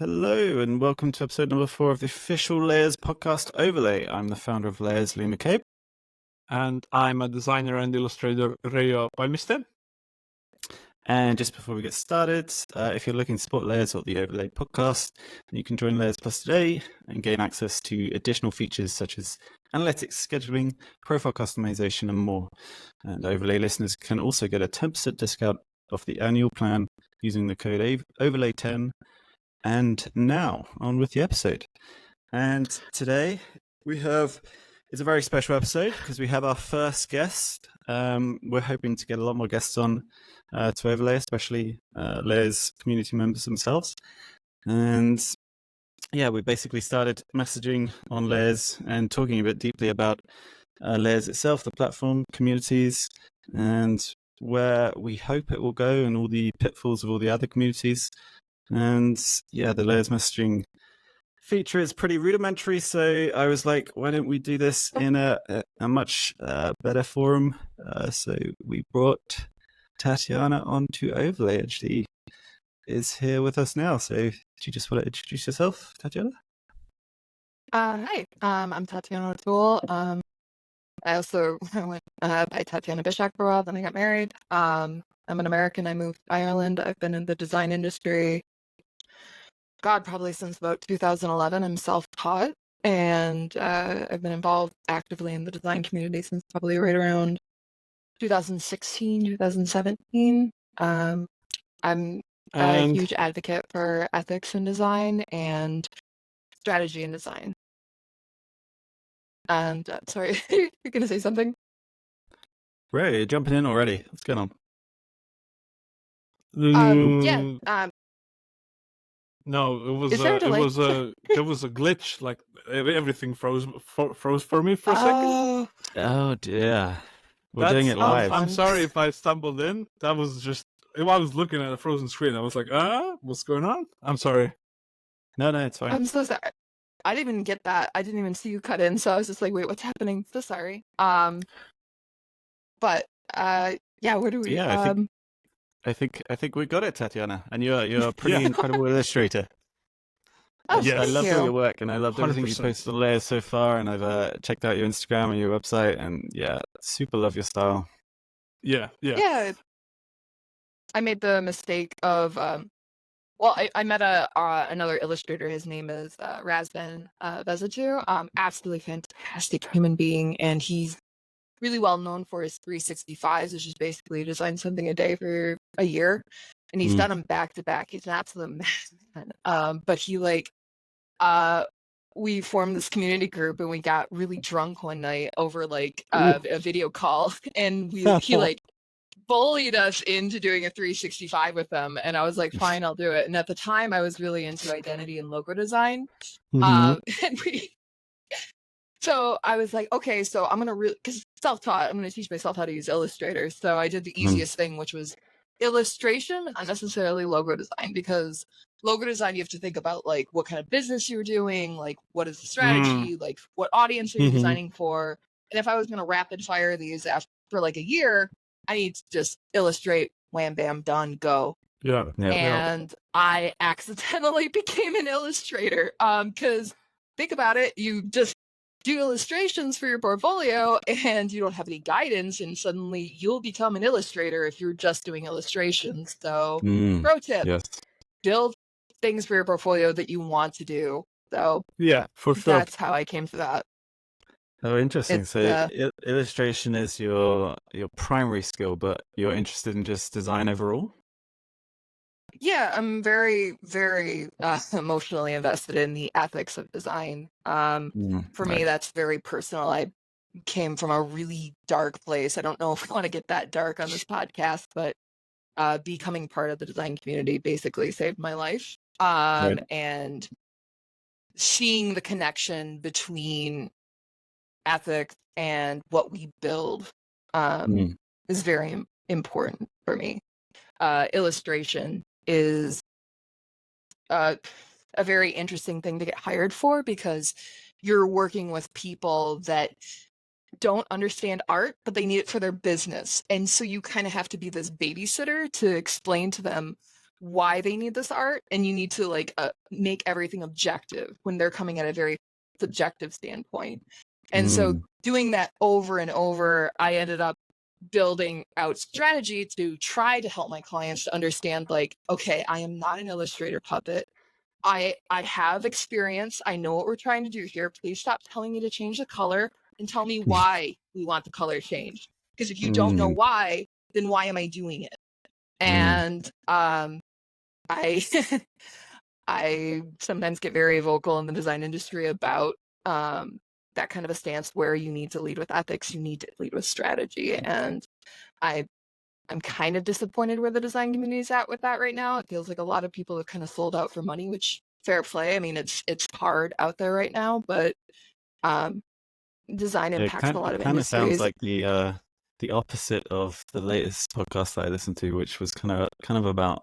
Hello and welcome to episode number 4 of the official Layers podcast overlay. I'm the founder of Layers, Liam McCabe. And I'm a designer and illustrator, Reijo Palmiste. And just before we get started, if you're looking to support Layers or the Overlay podcast, you can join Layers Plus today and gain access to additional features such as analytics, scheduling, profile customization, and more. And Overlay listeners can also get a 10% discount off the annual plan using the code OVERLAY10. And now, on with the episode. And today, it's a very special episode because we have our first guest. We're hoping to get a lot more guests on to Overlay, especially Layers community members themselves. And yeah, we basically started messaging on Layers and talking a bit deeply about Layers itself, the platform, communities, and where we hope it will go and all the pitfalls of all the other communities. And yeah, the Layers messaging feature is pretty rudimentary, so I was like, why don't we do this in a much better forum? So we brought Tatiana onto Overlay, and she is here with us now. So do you just want to introduce yourself, Tatiana? Hi, I'm Tatiana O'Toole. I also went by Tatiana Bishak for a while, then I got married. I'm an American. I moved to Ireland. I've been in the design industry probably since about 2011. I'm self-taught, and I've been involved actively in the design community since probably right around 2016, 2017. I'm a huge advocate for ethics in design and strategy in design. And sorry, you're going to say something? Right, you're jumping in already. What's going on? No, it was there was a glitch. Like everything froze for me for a second. Oh dear, we're doing it live. I'm sorry if I stumbled in. That was just I was looking at a frozen screen. I was like, what's going on? I'm sorry. No, it's fine. I'm so sorry. I didn't even get that. I didn't even see you cut in, so I was just like, wait, what's happening? So sorry. But yeah, where do we? Yeah, I think we got it, Tatiana, and you're a pretty incredible illustrator. Oh, yes. I love all your work, and I loved 100%. everything you posted on Layers so far, and I've checked out your Instagram and your website, and yeah, super love your style. Yeah. I made the mistake of I met another illustrator. His name is Razvan Vezaju. Absolutely fantastic human being, and he's really well known for his 365s, which is basically design something a day for a year, and he's done them back to back. He's an absolute man. But he we formed this community group, and we got really drunk one night over a video call, and he bullied us into doing a 365 with them, and I was like, fine, I'll do it. And at the time I was really into identity and logo design. So I was like, okay, so I'm gonna because self-taught, I'm gonna teach myself how to use Illustrator. So I did the easiest thing, which was illustration, not necessarily logo design, because logo design you have to think about like what kind of business you're doing, like what is the strategy, like what audience are you designing for. And if I was gonna rapid fire these after like a year, I need to just illustrate, wham bam, done, go. Yeah. And I accidentally became an illustrator. Because think about it, you just do illustrations for your portfolio and you don't have any guidance, and suddenly you'll become an illustrator if you're just doing illustrations. So pro tip, build things for your portfolio that you want to do. So yeah, for sure. That's how I came to that. Oh, interesting. So illustration is your primary skill, but you're interested in just design overall? Yeah, I'm very, very emotionally invested in the ethics of design. For me, that's very personal. I came from a really dark place. I don't know if we want to get that dark on this podcast, but becoming part of the design community basically saved my life. And seeing the connection between ethics and what we build is very important for me. Illustration is a very interesting thing to get hired for, because you're working with people that don't understand art, but they need it for their business. And so you kind of have to be this babysitter to explain to them why they need this art, and you need to like make everything objective when they're coming at a very subjective standpoint. And so doing that over and over, I ended up building out strategy to try to help my clients to understand, like, okay, I am not an Illustrator puppet. I have experience. I know what we're trying to do here. Please stop telling me to change the color and tell me why we want the color changed. Because if you don't know why, then why am I doing it? And I I sometimes get very vocal in the design industry about that kind of a stance where you need to lead with ethics, you need to lead with strategy. And I'm kind of disappointed where the design community is at with that right now. It feels like a lot of people have kind of sold out for money, which fair play. I mean, it's hard out there right now, but design impacts a lot of kind of industries. sounds like the opposite of the latest podcast that I listened to, which was kind of about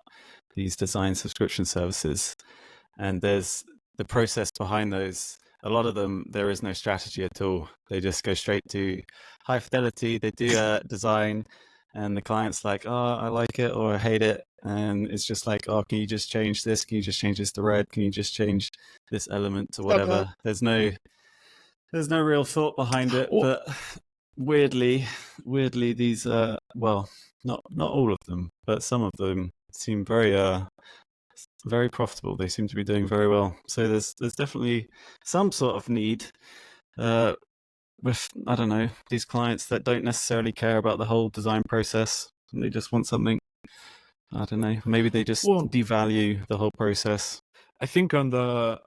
these design subscription services. And there's the process behind those. A lot of them, there is no strategy at all. They just go straight to high fidelity. They do a design, and the client's like, oh, I like it or I hate it. And it's just like, oh, can you just change this? Can you just change this to red? Can you just change this element to whatever? Okay. There's no real thought behind it. But weirdly, these well, not all of them, but some of them seem very profitable. They seem to be doing very well. So there's definitely some sort of need with, I don't know, these clients that don't necessarily care about the whole design process. They just want something, I don't know, maybe they just devalue the whole process. I think on the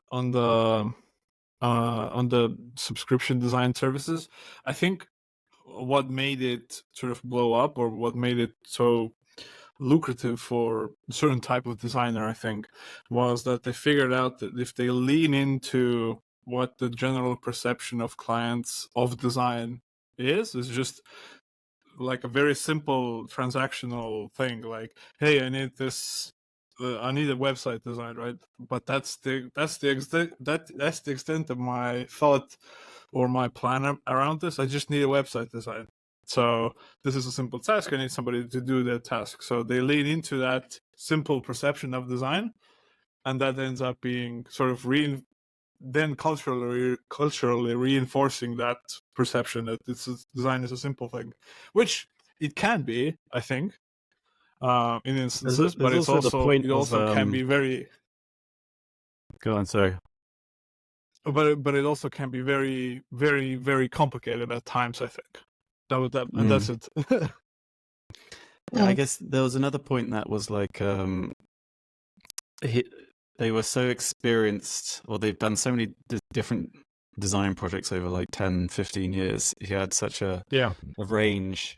subscription design services, I think what made it sort of blow up, or what made it so lucrative for a certain type of designer, I think, was that they figured out that if they lean into what the general perception of clients of design is just like a very simple transactional thing, like, hey, I need this, I need a website design, right? But that's the extent of my thought or my plan around this. I just need a website design. So this is a simple task. I need somebody to do that task. So they lean into that simple perception of design, and that ends up being sort of then culturally reinforcing that perception that design is a simple thing, which it can be, I think, in instances, but it's also can be very. Go on, sorry. But it also can be very, very, very complicated at times, I think. And that's it. I guess there was another point that was like they were so experienced, or they've done so many different design projects over like 10, 15 years. He had such a range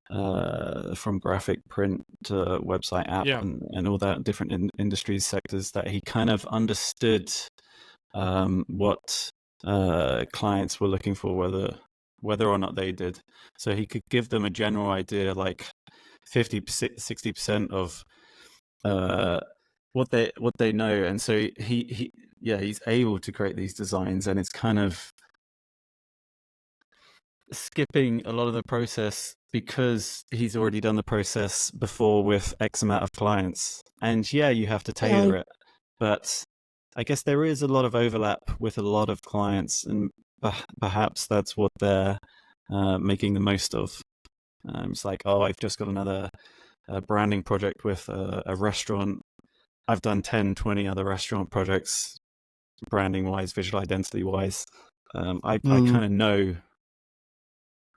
from graphic, print to website, app, and all that, different industries, sectors, that he kind of understood what clients were looking for, whether or not they did. So he could give them a general idea, like 50-60% of what they know, and so he's able to create these designs, and it's kind of skipping a lot of the process because he's already done the process before with X amount of clients. And you have to tailor it, but I guess there is a lot of overlap with a lot of clients, and perhaps that's what they're making the most of. It's like, oh, I've just got another branding project with a restaurant. I've done 10, 20 other restaurant projects, branding-wise, visual identity-wise. I kind of know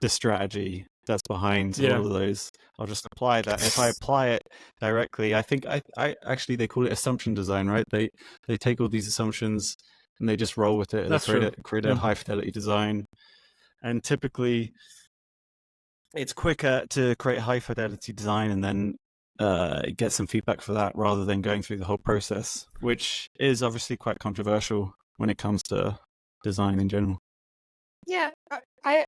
the strategy that's behind all of those. I'll just apply that. If I apply it directly, I think I actually, they call it assumption design, right? They take all these assumptions and they just roll with it. That's they create a high fidelity design. And typically it's quicker to create high fidelity design and then get some feedback for that rather than going through the whole process, which is obviously quite controversial when it comes to design in general. Yeah, I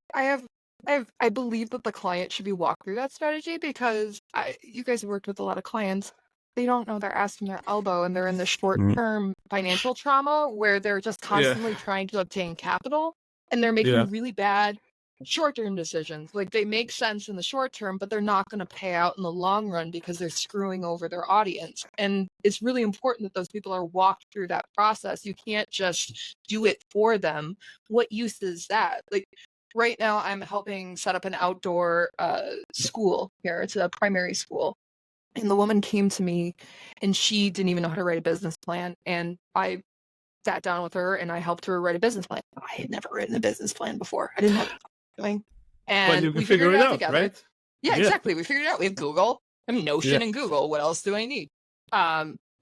believe that the client should be walked through that strategy, because you guys have worked with a lot of clients. They don't know their ass from their elbow, and they're in the short-term financial trauma where they're just constantly trying to obtain capital, and they're making really bad short-term decisions. Like, they make sense in the short term, but they're not going to pay out in the long run because they're screwing over their audience. And it's really important that those people are walked through that process. You can't just do it for them. What use is that? Like, right now, I'm helping set up an outdoor school here. It's a primary school. And the woman came to me and she didn't even know how to write a business plan. And I sat down with her and I helped her write a business plan. I had never written a business plan before. I didn't know what I was doing. And you can we figured it out together. right? Yeah, exactly. We figured it out. We have Google. I mean, Notion and Google. What else do I need?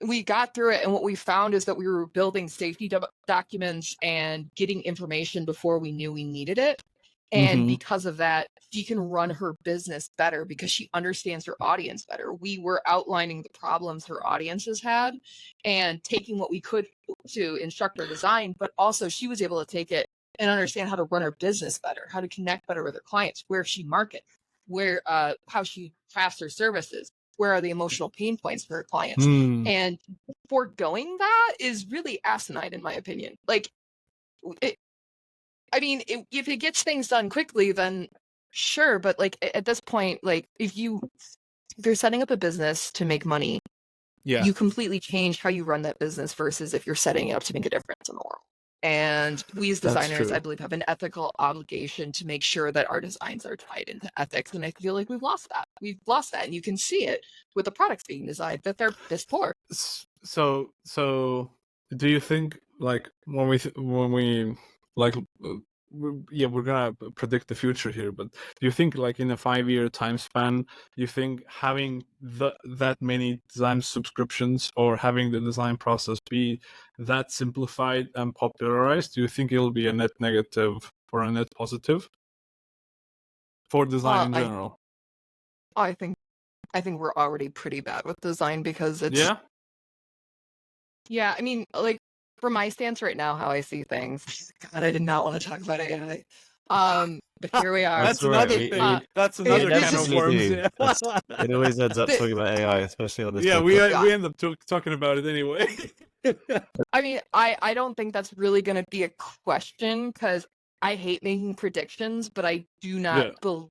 We got through it, and what we found is that we were building safety documents and getting information before we knew we needed it. And because of that, she can run her business better because she understands her audience better. We were outlining the problems her audiences had and taking what we could to instruct her design, but also she was able to take it and understand how to run her business better, how to connect better with her clients, where she markets, where how she crafts her services, where are the emotional pain points for her clients. And foregoing that is really asinine, in my opinion. Like, if it gets things done quickly, then sure. But like at this point, like if you're setting up a business to make money, you completely change how you run that business versus if you're setting it up to make a difference in the world. And we as designers, I believe, have an ethical obligation to make sure that our designs are tied into ethics. And I feel like we've lost that. And you can see it with the products being designed that they're piss poor. So do you think, like, when we like, we're gonna predict the future here, but do you think, like, in a 5-year time span, you think having that many design subscriptions or having the design process be that simplified and popularized, do you think it'll be a net negative or a net positive for design in general? I think we're already pretty bad with design because it's I mean, like, from my stance right now, how I see things. God, I did not want to talk about AI. But here we are. That's another thing. That's another can of worms. It always ends up talking about AI, especially on this. Yeah, we end up talking about it anyway. I mean, I don't think that's really going to be a question because I hate making predictions, but I do not believe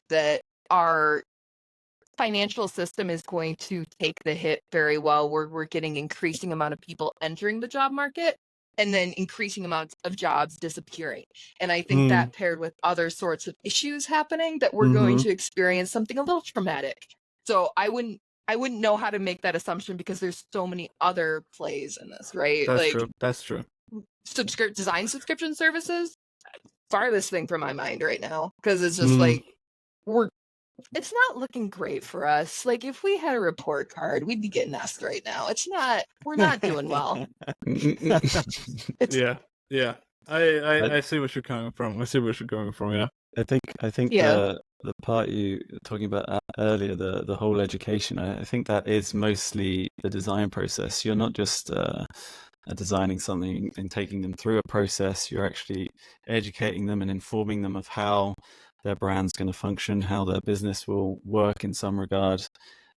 that our financial system is going to take the hit very well. We're getting increasing amount of people entering the job market and then increasing amounts of jobs disappearing. And I think that paired with other sorts of issues happening, that we're going to experience something a little traumatic. So I wouldn't know how to make that assumption because there's so many other plays in this, right? That's true. Design subscription services, farthest thing from my mind right now, because it's just like it's not looking great for us. Like, if we had a report card, we'd be getting asked right now. We're not doing well. Yeah. I see what you're coming from. Yeah. I think the part you were talking about earlier, the whole education, I think that is mostly the design process. You're not just designing something and taking them through a process. You're actually educating them and informing them of how their brand's going to function, how their business will work in some regard.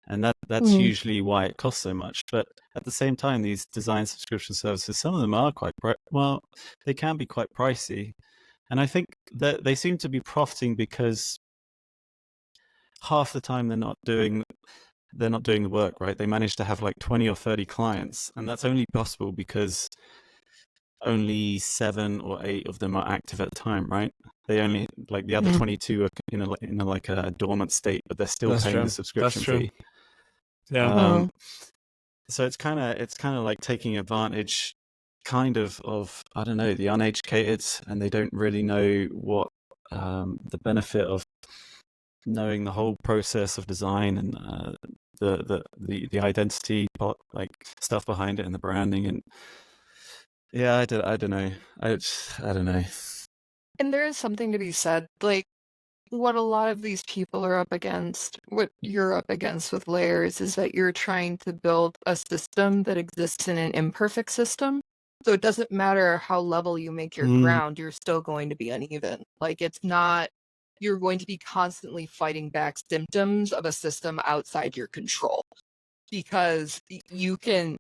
And that's usually why it costs so much. But at the same time, these design subscription services, some of them are they can be quite pricey. And I think that they seem to be profiting because half the time they're not doing the work, right? They manage to have like 20 or 30 clients. And that's only possible because only 7 or 8 of them are active at the time, right? They only, like, the other 22 are in a dormant state, but they're still paying the subscription fee. Yeah. So it's kind of like taking advantage, kind of I don't know, the uneducated, and they don't really know what the benefit of knowing the whole process of design and the identity part, like stuff behind it and the branding and. Yeah, I don't know. I don't know. And there is something to be said, like, what a lot of these people are up against, what you're up against with layers, is that you're trying to build a system that exists in an imperfect system. So it doesn't matter how level you make your ground, you're still going to be uneven. Like, it's not, you're going to be constantly fighting back symptoms of a system outside your control. Because you can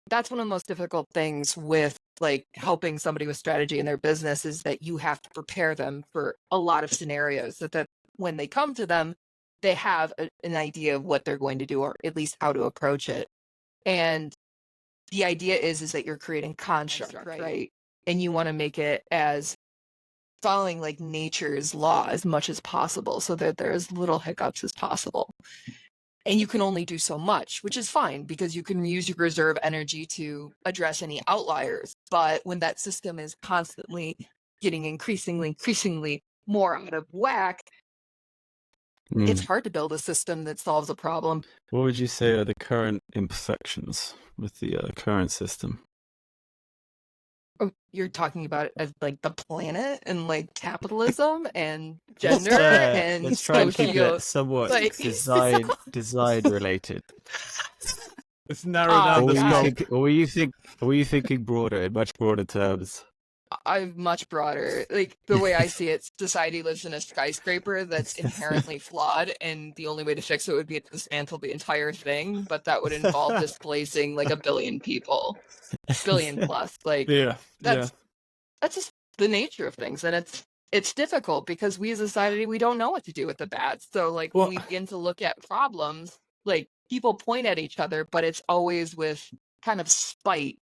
that's one of the most difficult things with like helping somebody with strategy in their business, is that you have to prepare them for a lot of scenarios, so that when they come to them, they have an idea of what they're going to do, or at least how to approach it. And the idea is that you're creating construct, right? And you want to make it as following like nature's law as much as possible, so that there are as little hiccups as possible. And you can only do so much, which is fine, because you can use your reserve energy to address any outliers. But when that system is constantly getting increasingly more out of whack, it's hard to build a system that solves a problem. What would you say are the current imperfections with the current system? Oh, you're talking about it as like the planet and like capitalism and gender and let's try and keep it somewhat like, design related. Let's narrow down the scope. Or were you thinking broader, in much broader terms? I'm much broader. Like, the way I see it, society lives in a skyscraper that's inherently flawed, and the only way to fix it would be to dismantle the entire thing, but that would involve displacing like 1 billion people. Billion plus. Like, that's just the nature of things. And it's difficult because we as a society, we don't know what to do with the bad. So like, when we begin to look at problems, like, people point at each other, but it's always with kind of spite.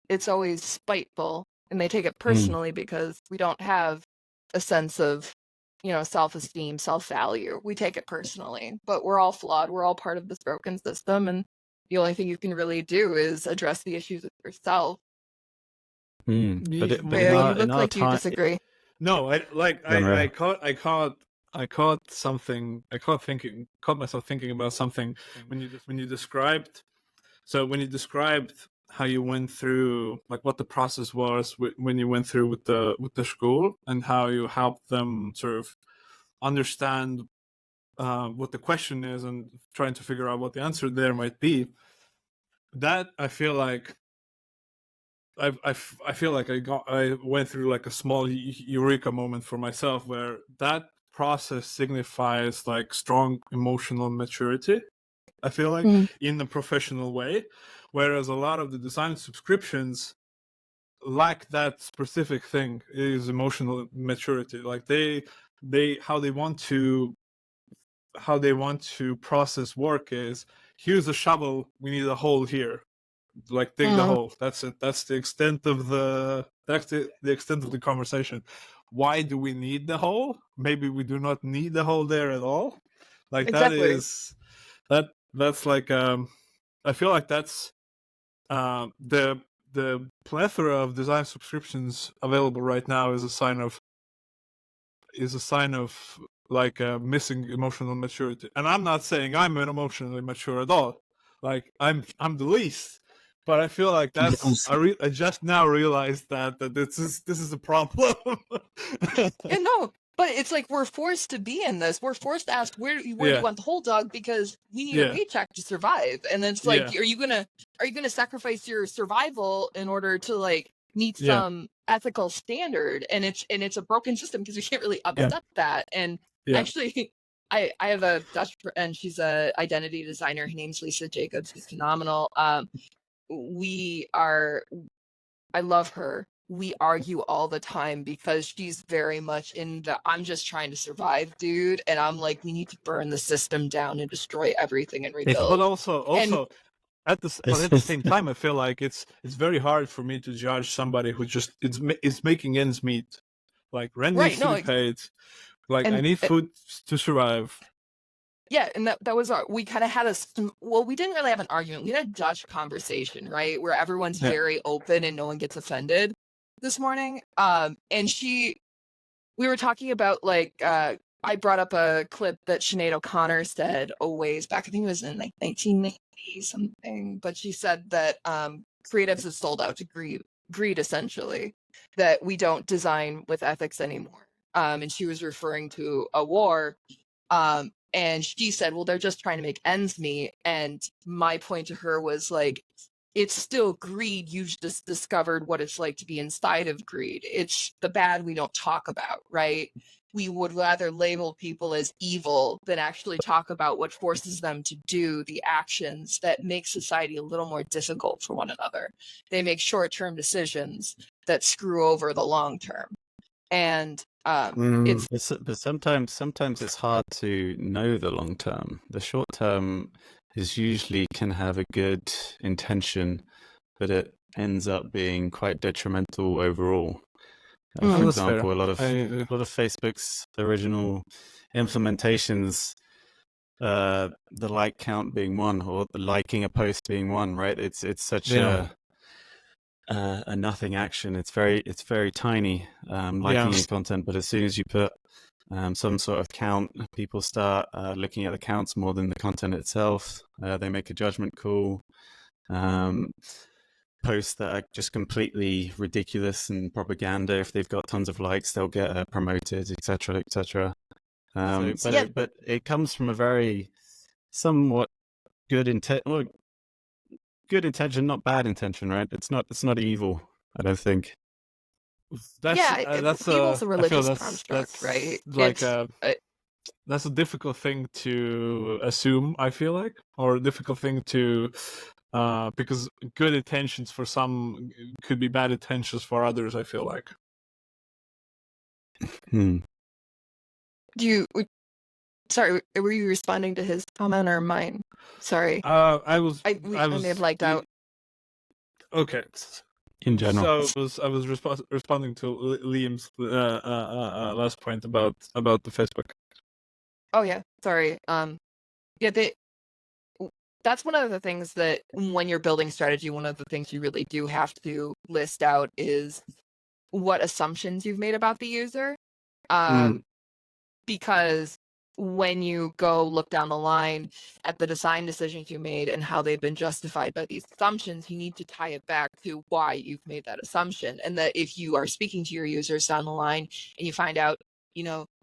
It's always spiteful, and they take it personally because we don't have a sense of, you know, self-esteem, self-value. We take it personally, but we're all flawed. We're all part of this broken system, and the only thing you can really do is address the issues with yourself. But you look like you disagree. No, I caught something. I caught myself thinking about something when you described how you went through, like, what the process was when you went through with the school, and how you helped them sort of understand what the question is and trying to figure out what the answer there might be. That I feel like I feel like I went through like a small eureka moment for myself, where that process signifies like strong emotional maturity, I feel like, in a professional way, whereas a lot of the design subscriptions lack that specific thing, is emotional maturity. Like, they how they want to process work is, here's a shovel, we need a hole here, like, dig the hole. That's it. That's the extent of the extent of the conversation. Why do we need the hole? Maybe we do not need the hole there at all. Like, exactly. that's like I feel like that's the plethora of design subscriptions available right now is a sign of like missing emotional maturity. And I'm not saying I'm emotionally mature at all. Like, I'm the least. But I feel like that's I just now realized that this is a problem. Yeah, no, but it's like, we're forced to be in this. We're forced to ask, where do you want the whole dog, because we need a paycheck to survive. And then it's like, are you gonna sacrifice your survival in order to like meet some ethical standard? And it's a broken system, because we can't really upset that. And actually, I have a Dutch friend, she's a identity designer. Her name's Lisa Jacobs. She's phenomenal. I love her. We argue all the time, because she's very much in the I'm just trying to survive, dude. And I'm like, we need to burn the system down and destroy everything and rebuild. But also at the same time, I feel like it's very hard for me to judge somebody who just is making ends meet. Like, rent needs to be paid. Like, I need food to survive. Yeah, and that was we kind of had we didn't really have an argument. We had a Dutch conversation, right, where everyone's very open and no one gets offended this morning. And we were talking about, like, I brought up a clip that Sinead O'Connor said a ways back. I think it was in like 1990 something, but she said that creatives have sold out to greed, essentially, that we don't design with ethics anymore. And she was referring to a war. And she said, well, they're just trying to make ends meet. And my point to her was like, it's still greed. You've just discovered what it's like to be inside of greed. It's the bad we don't talk about, right? We would rather label people as evil than actually talk about what forces them to do the actions that make society a little more difficult for one another. They make short-term decisions that screw over the long term. And but sometimes it's hard to know the long term. The short term is usually can have a good intention, but it ends up being quite detrimental overall. For example, a lot of Facebook's original implementations, the like count being one, or the liking a post being one, right? It's such a nothing action. It's very tiny, liking your content, but as soon as you put some sort of count, people start looking at the counts more than the content itself. They make a judgment call. Posts that are just completely ridiculous and propaganda, if they've got tons of likes, they'll get promoted, etc., etc. But it comes from a very somewhat good intent. Well, good intention, not bad intention, right? It's not evil, I don't think. That's evil's a religious construct, right? Like that's a difficult thing to assume, I feel like, or a difficult thing to because good intentions for some could be bad intentions for others, I feel like. Sorry, were you responding to his comment or mine? Sorry. I may have liked out. Okay. In general. So I was responding to Liam's last point about the Facebook. Oh yeah, sorry. That's one of the things that when you're building strategy, one of the things you really do have to list out is what assumptions you've made about the user. Because when you go look down the line at the design decisions you made and how they've been justified by these assumptions, you need to tie it back to why you've made that assumption. And that if you are speaking to your users down the line and you find out,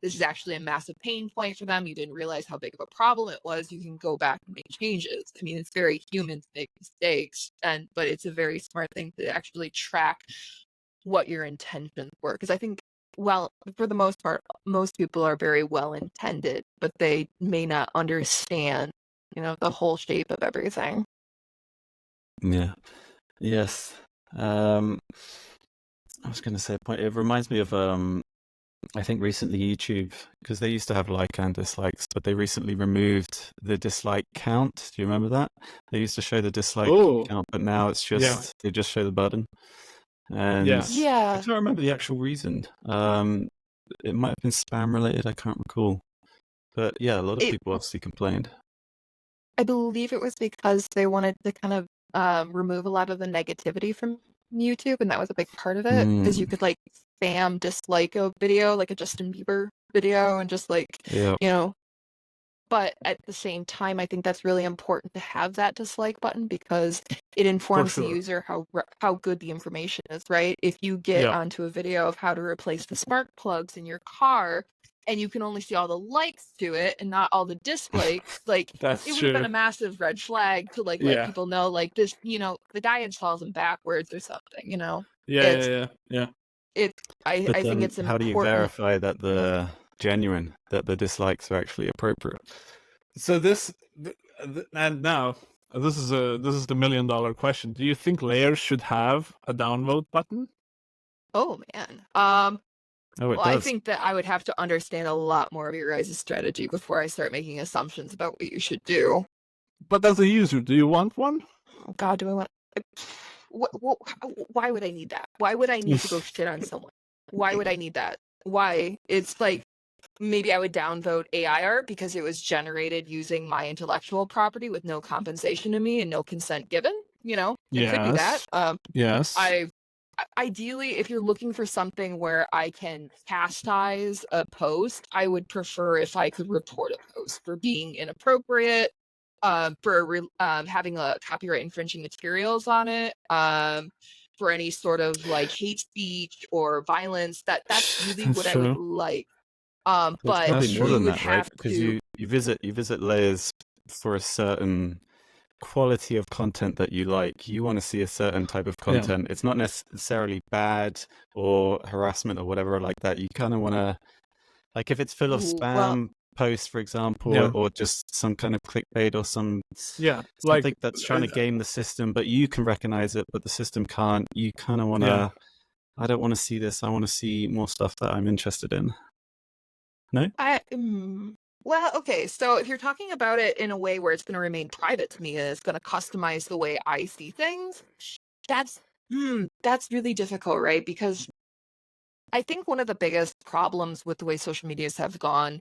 this is actually a massive pain point for them, you didn't realize how big of a problem it was, you can go back and make changes. I mean, it's very human to make mistakes, but it's a very smart thing to actually track what your intentions were. Because I think, well, for the most part, most people are very well intended, but they may not understand, the whole shape of everything. Yeah. Yes. I was going to say a point. It reminds me of, I think recently YouTube, because they used to have like and dislikes, but they recently removed the dislike count. Do you remember that? They used to show the dislike count, but now it's just, they just show the button. And I can't remember the actual reason. It might have been spam related. I can't recall. But yeah, a lot of people obviously complained. I believe it was because they wanted to kind of remove a lot of the negativity from YouTube, and that was a big part of it, because you could like spam dislike a video, like a Justin Bieber video, and just like, but at the same time, I think that's really important to have that dislike button, because it informs the user how good the information is, right? If you get onto a video of how to replace the spark plugs in your car, and you can only see all the likes to it and not all the dislikes, like it would have been a massive red flag to like let people know, like, this, the guy installs them backwards or something, Yeah. I think it's important. How do you verify that the genuine, that the dislikes are actually appropriate? So and now this is the $1 million question. Do you think layers should have a downvote button? Oh man. I think that I would have to understand a lot more of your guys' strategy before I start making assumptions about what you should do. But as a user, do you want one? Oh God, do I want? Why would I need that? Why would I need to go shit on someone? Why would I need that? Why? It's like, maybe I would downvote AI art because it was generated using my intellectual property with no compensation to me and no consent given. It could be that. Yes. Ideally, if you're looking for something where I can chastise a post, I would prefer if I could report a post for being inappropriate, for having a copyright infringing materials on it, for any sort of like hate speech or violence. That's really what I would like. But probably more than that, right? Because you you visit layers for a certain quality of content that you like. You want to see a certain type of content. It's not necessarily bad or harassment or whatever like that. You kind of want to, like, if it's full of spam posts, for example, or just some kind of clickbait or something that's trying to game the system, but you can recognize it, but the system can't. You kind of want to, I don't want to see this. I want to see more stuff that I'm interested in. No? Well, okay, so if you're talking about it in a way where it's going to remain private to me and it's going to customize the way I see things, that's really difficult, right? Because I think one of the biggest problems with the way social medias have gone,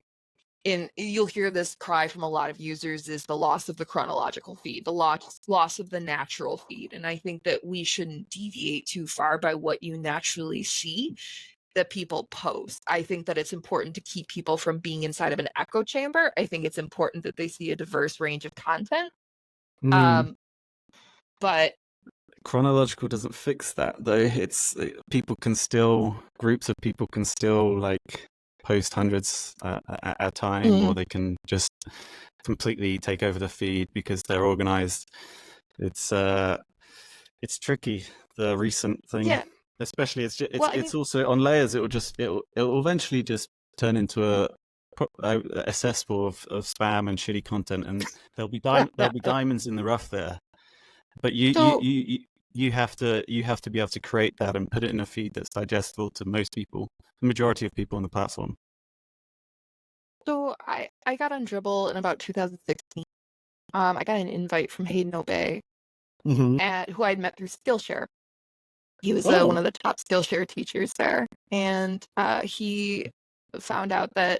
you'll hear this cry from a lot of users, is the loss of the chronological feed, the loss of the natural feed. And I think that we shouldn't deviate too far by what you naturally see that people post. I think that it's important to keep people from being inside of an echo chamber. I think it's important that they see a diverse range of content. But chronological doesn't fix that, though. It's groups of people can still like post hundreds at a time, or they can just completely take over the feed because they're organized. It's tricky, the recent thing. Especially it's also on layers. It'll eventually just turn into a cesspool of spam and shitty content, and there'll be diamonds in the rough there. But you have to be able to create that and put it in a feed that's digestible to most people, the majority of people on the platform. So I got on Dribbble in about 2016. I got an invite from Hayden Obey, who I'd met through Skillshare. He was one of the top Skillshare teachers there, and he found out that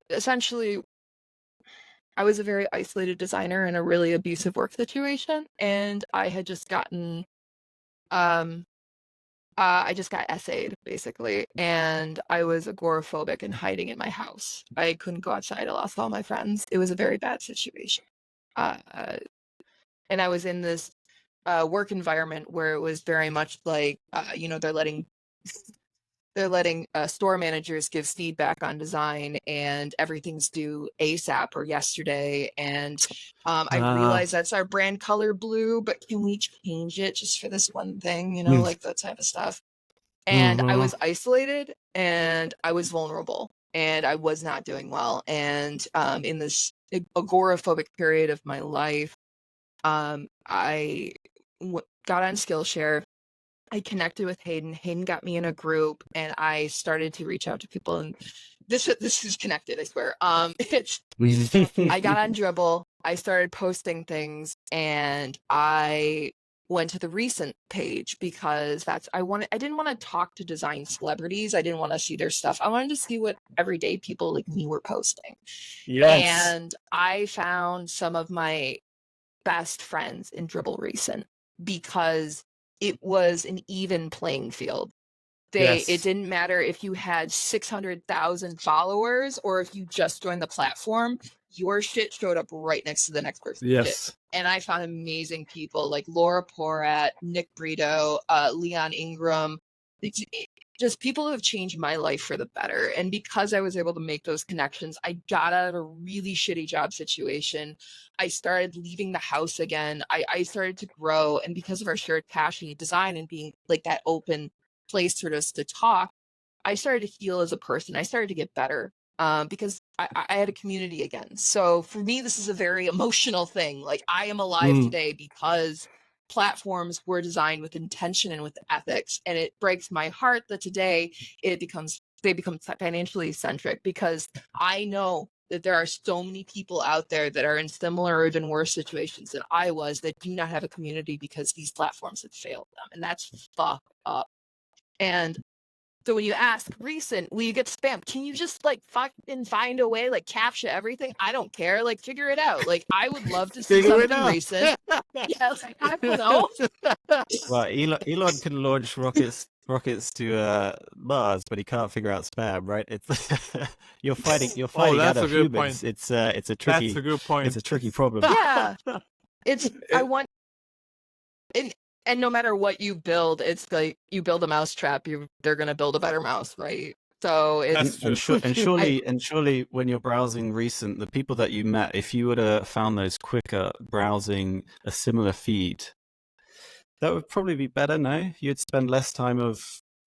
essentially I was a very isolated designer in a really abusive work situation, and I had just gotten I just got essayed, basically, and I was agoraphobic and hiding in my house. I couldn't go outside. I lost all my friends. It was a very bad situation. And I was in this work environment where it was very much like, they're letting store managers give feedback on design, and everything's due ASAP or yesterday. And I realized that's our brand color blue, but can we change it just for this one thing, like that type of stuff. And I was isolated and I was vulnerable and I was not doing well. And in this agoraphobic period of my life, I got on Skillshare. I connected with Hayden. Hayden got me in a group, and I started to reach out to people. And this is connected, I swear. I got on Dribbble. I started posting things, and I went to the recent page because I didn't want to talk to design celebrities. I didn't want to see their stuff. I wanted to see what everyday people like me were posting. Yes. And I found some of my best friends in Dribbble recent because it was an even playing field. It didn't matter if you had 600,000 followers or if you just joined the platform, your shit showed up right next to the next person's shit. And I found amazing people like Laura Porat, Nick Brito, Leon Ingram, just people who have changed my life for the better. And because I was able to make those connections, I got out of a really shitty job situation. I started leaving the house again. I started to grow. And because of our shared passion in design and being like that open place for us to talk, I started to heal as a person. I started to get better because I had a community again. So for me, this is a very emotional thing. Like, I am alive today because platforms were designed with intention and with ethics, and it breaks my heart that today they become financially centric, because I know that there are so many people out there that are in similar or even worse situations than I was that do not have a community because these platforms have failed them, and that's fucked up. And so when you ask recent, will you get spammed? Can you just like fucking find a way, like capture everything? I don't care. Like, figure it out. Like, I would love to see something recent. Yeah, like, I don't know. Well, Elon can launch rockets to Mars, but he can't figure out spam, right? It's you're fighting out of humans. It's a tricky. That's a good point. It's a tricky problem. Yeah, And no matter what you build, it's like you build a mousetrap, they're gonna build a better mouse, right? So it's and surely when you're browsing recent, the people that you met, if you would have found those quicker browsing a similar feed, that would probably be better. No, you'd spend less time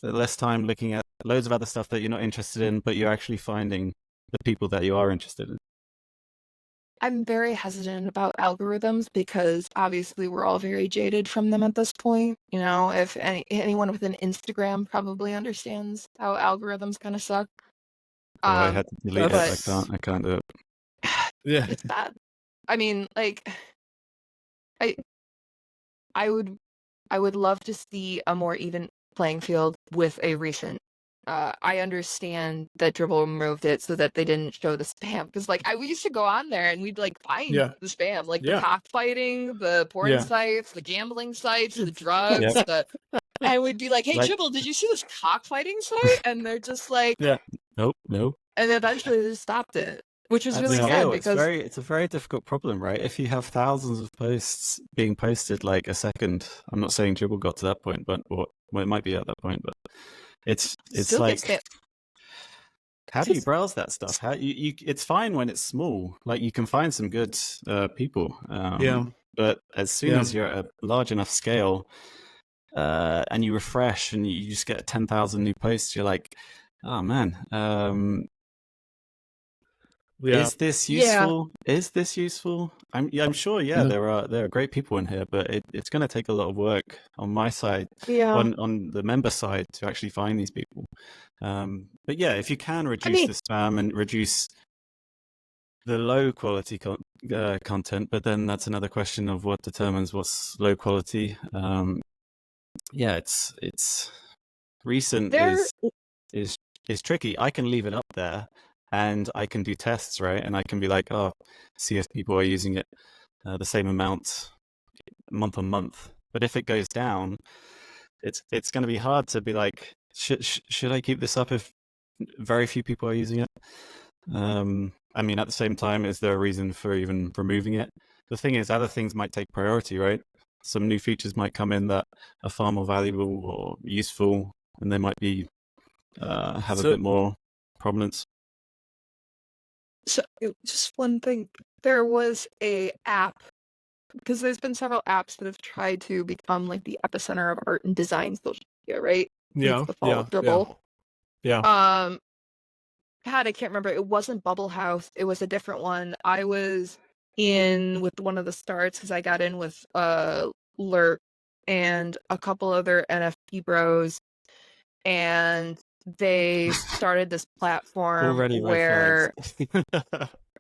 looking at loads of other stuff that you're not interested in, but you're actually finding the people that you are interested in. I'm very hesitant about algorithms because obviously we're all very jaded from them at this point. You know, if anyone with an Instagram probably understands how algorithms kind of suck. I had to delete it. I can't do it. Yeah, it's bad. I mean, like, I would love to see a more even playing field with a recent. I understand that Dribbble removed it so that they didn't show the spam, because like we used to go on there and we'd like find the spam, like the cockfighting, the porn sites, the gambling sites, the drugs, and we'd be like, "Hey, Dribbble, did you see this cockfighting site?" And they're just like, nope. And eventually they just stopped it, which was really sad because it's a very difficult problem, right? If you have thousands of posts being posted like a second, I'm not saying Dribbble got to that point, but well, it might be at that point, but it's like, how do you browse that stuff? How you it's fine when it's small, like you can find some good people, but as soon as you're at a large enough scale, and you refresh and you just get 10,000 new posts, you're like, oh man, is this useful? Is this useful? I'm sure. There are great people in here, but it's going to take a lot of work on my side, on the member side, to actually find these people. But yeah, if you can reduce the spam and reduce the low quality content, but then that's another question of what determines what's low quality. It's recent is tricky. I can leave it up there. And I can do tests, right? And I can be like, see if people are using it the same amount month on month. But if it goes down, it's going to be hard to be like, should I keep this up if very few people are using it? I mean, at the same time, is there a reason for even removing it? The thing is, other things might take priority, right? Some new features might come in that are far more valuable or useful, and they might be have a bit more prominence. So just one thing, there was a app, because there's been several apps that have tried to become like the epicenter of art and design social media, right? Since the fall of Dribbble. God, I can't remember. It wasn't Bubble House. It was a different one. I was in with one of the starts because I got in with Lurk and a couple other NFT bros, and they started this platform where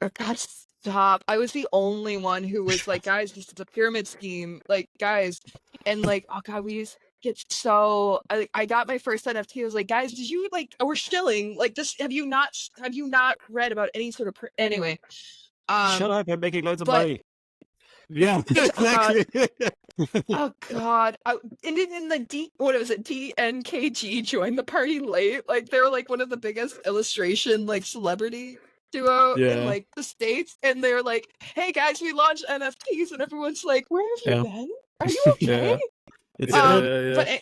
oh, God, stop. I was the only one who was like, guys, this is a pyramid scheme. Like, guys. And like, oh God, we used to get so I got my first NFT. I was like, guys, did you like we're shilling? Like this have you not read about any sort of anyway. Shut up, I'm making loads of money. Yeah, exactly. Oh God! And then the DNKG joined the party late. Like they were like one of the biggest illustration like celebrity duo in like the States, and they were like, "Hey guys, we launched NFTs," and everyone's like, "Where have you been? Are you okay?" But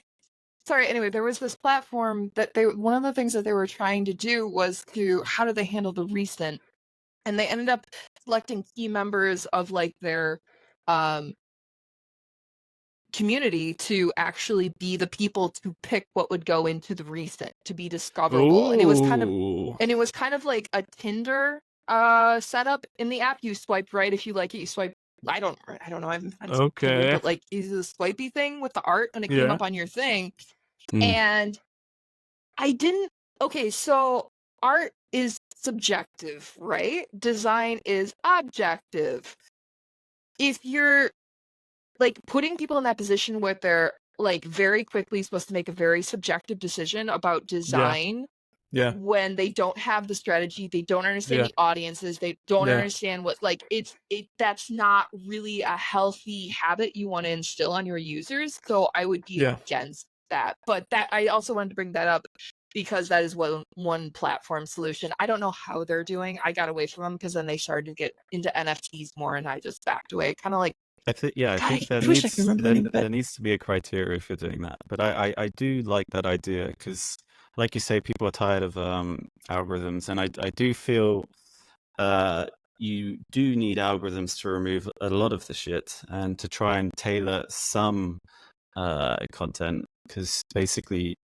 sorry. Anyway, there was this platform that one of the things that they were trying to do was how do they handle the recent, and they ended up selecting key members of like their community to actually be the people to pick what would go into the recent to be discoverable. And it was kind of like a Tinder setup in the app. You swiped right if you like it, you swipe I don't know, I haven't Tinder, but like is the swipey thing with the art and it came up on your thing. And so art is subjective, right? Design is objective. If you're like putting people in that position where they're like very quickly supposed to make a very subjective decision about design when they don't have the strategy, they don't understand the audiences, they don't understand what like that's not really a healthy habit you want to instill on your users. So I would be against that. But that I also wanted to bring that up because that is one platform solution. I don't know how they're doing. I got away from them because then they started to get into NFTs more and I just backed away. Kind of like I think there needs to be a criteria for doing that. But I do like that idea because like you say, people are tired of algorithms, and I do feel you do need algorithms to remove a lot of the shit and to try and tailor some content, because basically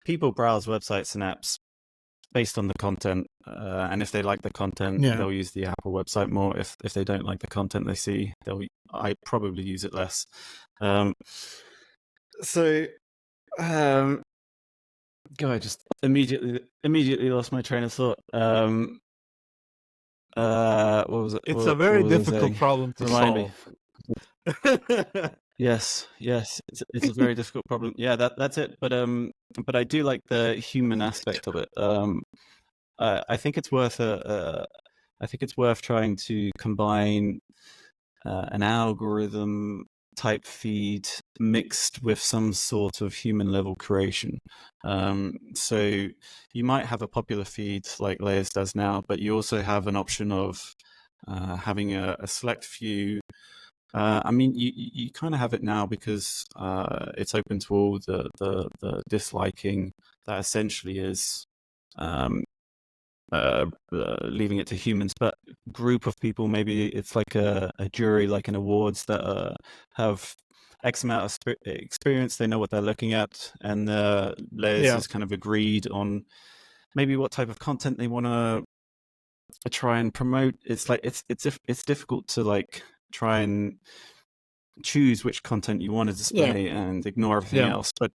people browse websites and apps based on the content, and if they like the content, they'll use the Apple website more. If they don't like the content they see, I probably use it less. God, I just immediately lost my train of thought. What was it? It's a very difficult problem to Remind solve. me. Yes, it's a very difficult problem. Yeah, that's it. But I do like the human aspect of it. I think it's worth trying to combine an algorithm type feed mixed with some sort of human level curation. So you might have a popular feed like Layers does now, but you also have an option of having a select few. I mean, you kind of have it now because it's open to all. The disliking that essentially is leaving it to humans, but group of people, maybe it's like a jury, like in awards, that have X amount of experience. They know what they're looking at, and the Layers is kind of agreed on maybe what type of content they want to try and promote. It's like it's difficult to like try and choose which content you want to display and ignore everything else, but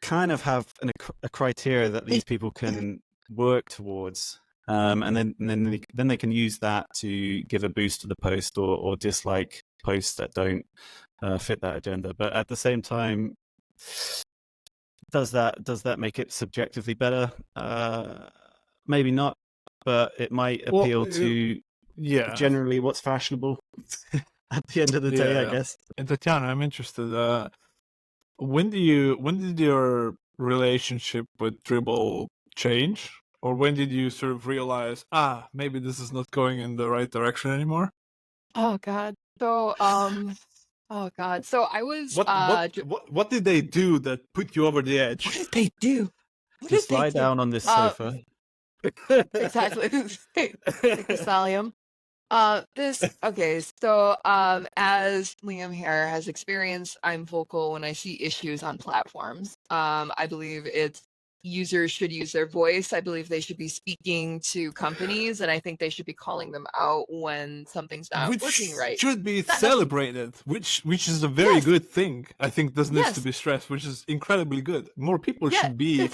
kind of have a criteria that these people can work towards, and then they can use that to give a boost to the post or dislike posts that don't fit that agenda. But at the same time, does that make it subjectively better? Maybe not, but it might appeal to generally what's fashionable at the end of the day, I guess. And Tatiana, I'm interested. When did your relationship with Dribbble change? Or when did you sort of realize, maybe this is not going in the right direction anymore? Oh God. So So I was what did they do that put you over the edge? What did they do? Just lie down on this sofa. Exactly. Take the Valium. So as Liam here has experienced, I'm vocal when I see issues on platforms. I believe users should use their voice. I believe they should be speaking to companies, and I think they should be calling them out when something's not working right. Should be celebrated, which is a very good thing. I think this needs to be stressed, which is incredibly good. More people should be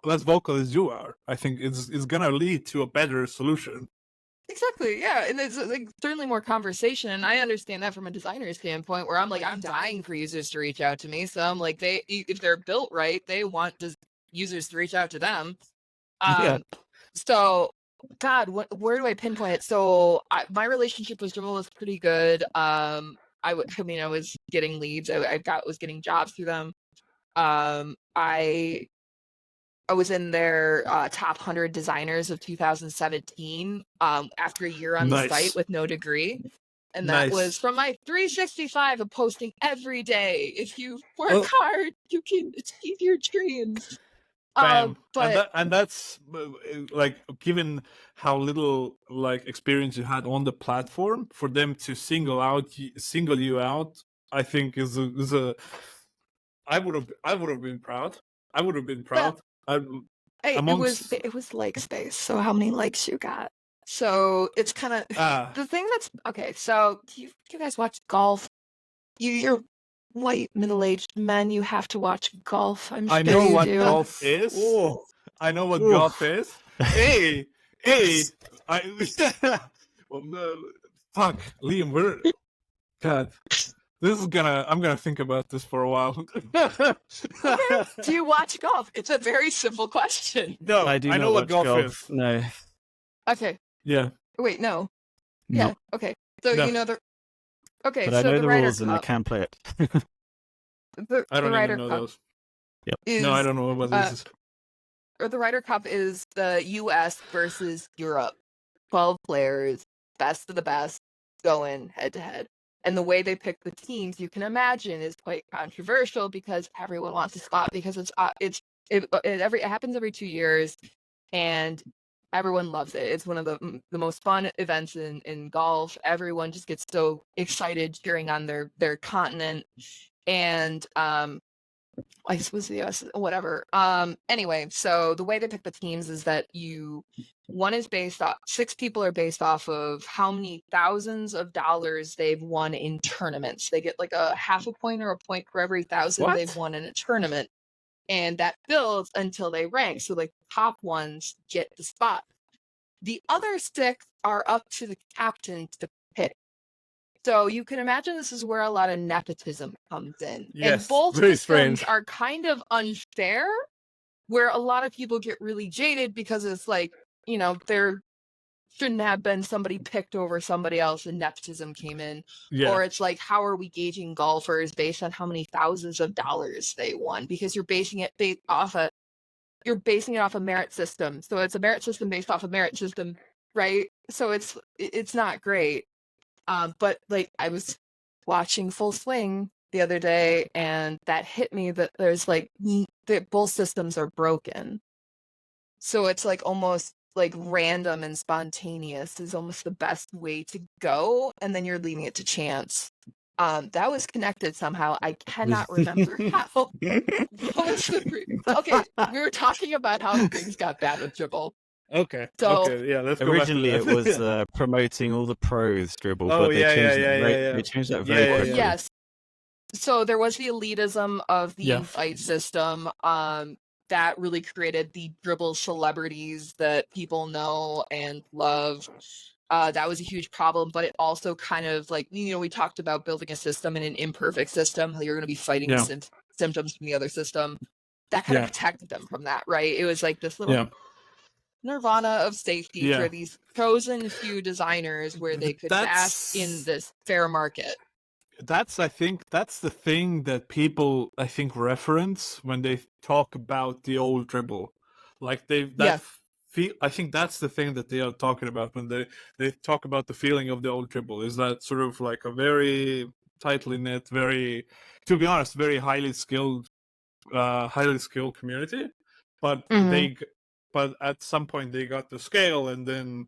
as vocal as you are. I think it's gonna lead to a better solution. Exactly, yeah, and there's like certainly more conversation, and I understand that from a designer standpoint, where I'm dying for users to reach out to me. So I'm like, if they're built right, they want users to reach out to them. So, God, where do I pinpoint it? So my relationship with Dribbble was pretty good. I was getting leads. I was getting jobs through them. I was in their top 100 designers of 2017 after a year on the site with no degree. And that was from my 365 of posting every day. If you work hard, you can achieve your dreams. Bam. And that's like, given how little like experience you had on the platform, for them to single you out, I think is a I would have been proud. I would have been proud. It was like space. So how many likes you got? So it's kind of the thing that's okay. So do you guys watch golf? You're white middle-aged men. You have to watch golf. I know what golf is. I know what golf is. Hey, fuck, Liam, God. I'm gonna think about this for a while. Do you watch golf? It's a very simple question. No, I know what golf is. No. Okay. Yeah. Wait, no. Yeah. Okay. So you know the. Okay, but I know the rules and I can play it. I don't even know those. Yep. No, I don't know what this is. Or the Ryder Cup is the U.S. versus Europe. 12 players, best of the best, going head to head. And the way they pick the teams, you can imagine, is quite controversial because everyone wants a spot because it's it happens every 2 years, and everyone loves it. It's one of the most fun events in golf. Everyone just gets so excited cheering on their continent, and I suppose the US, whatever. Anyway, so the way they pick the teams is that one is based off, 6 people are based off of how many thousands of dollars they've won in tournaments. They get like a half a point or a point for every thousand they've won in a tournament. And that builds until they rank. So like the top ones get the spot. The other 6 are up to the captain to pick. So you can imagine this is where a lot of nepotism comes in. Yes, and both very systems strange. are kind of unfair, where a lot of people get really jaded because it's like, there shouldn't have been somebody picked over somebody else and nepotism came in. Yeah. Or it's like, how are we gauging golfers based on how many thousands of dollars they won? Because you're basing it off a merit system. So it's a merit system based off a merit system, right? So it's not great. But like I was watching Full Swing the other day, and that hit me that there's like that both systems are broken. So it's like almost like random and spontaneous is almost the best way to go, and then you're leaving it to chance. That was connected somehow. I cannot remember how. Okay, we were talking about how things got bad with Dribbble. Okay. So yeah, let's go originally back to it that. was promoting all the pros Dribbble, Oh, but they yeah, changed yeah, it. yeah. They changed that very Yeah, quickly. Yes. So there was the elitism of the invite system. That really created the Dribbble celebrities that people know and love. That was a huge problem, but it also kind of like, we talked about building a system in an imperfect system, how you're going to be fighting the symptoms from the other system. That kind of protected them from that, right? It was like this little nirvana of safety for these chosen few designers where they could bask in this fair market. I think that's the thing that people, I think, reference when they talk about the old Dribbble. Like I think that's the thing that they are talking about when they talk about the feeling of the old Dribbble, is that sort of like a very tightly knit, very, to be honest, very highly skilled community. But but at some point they got the scale, and then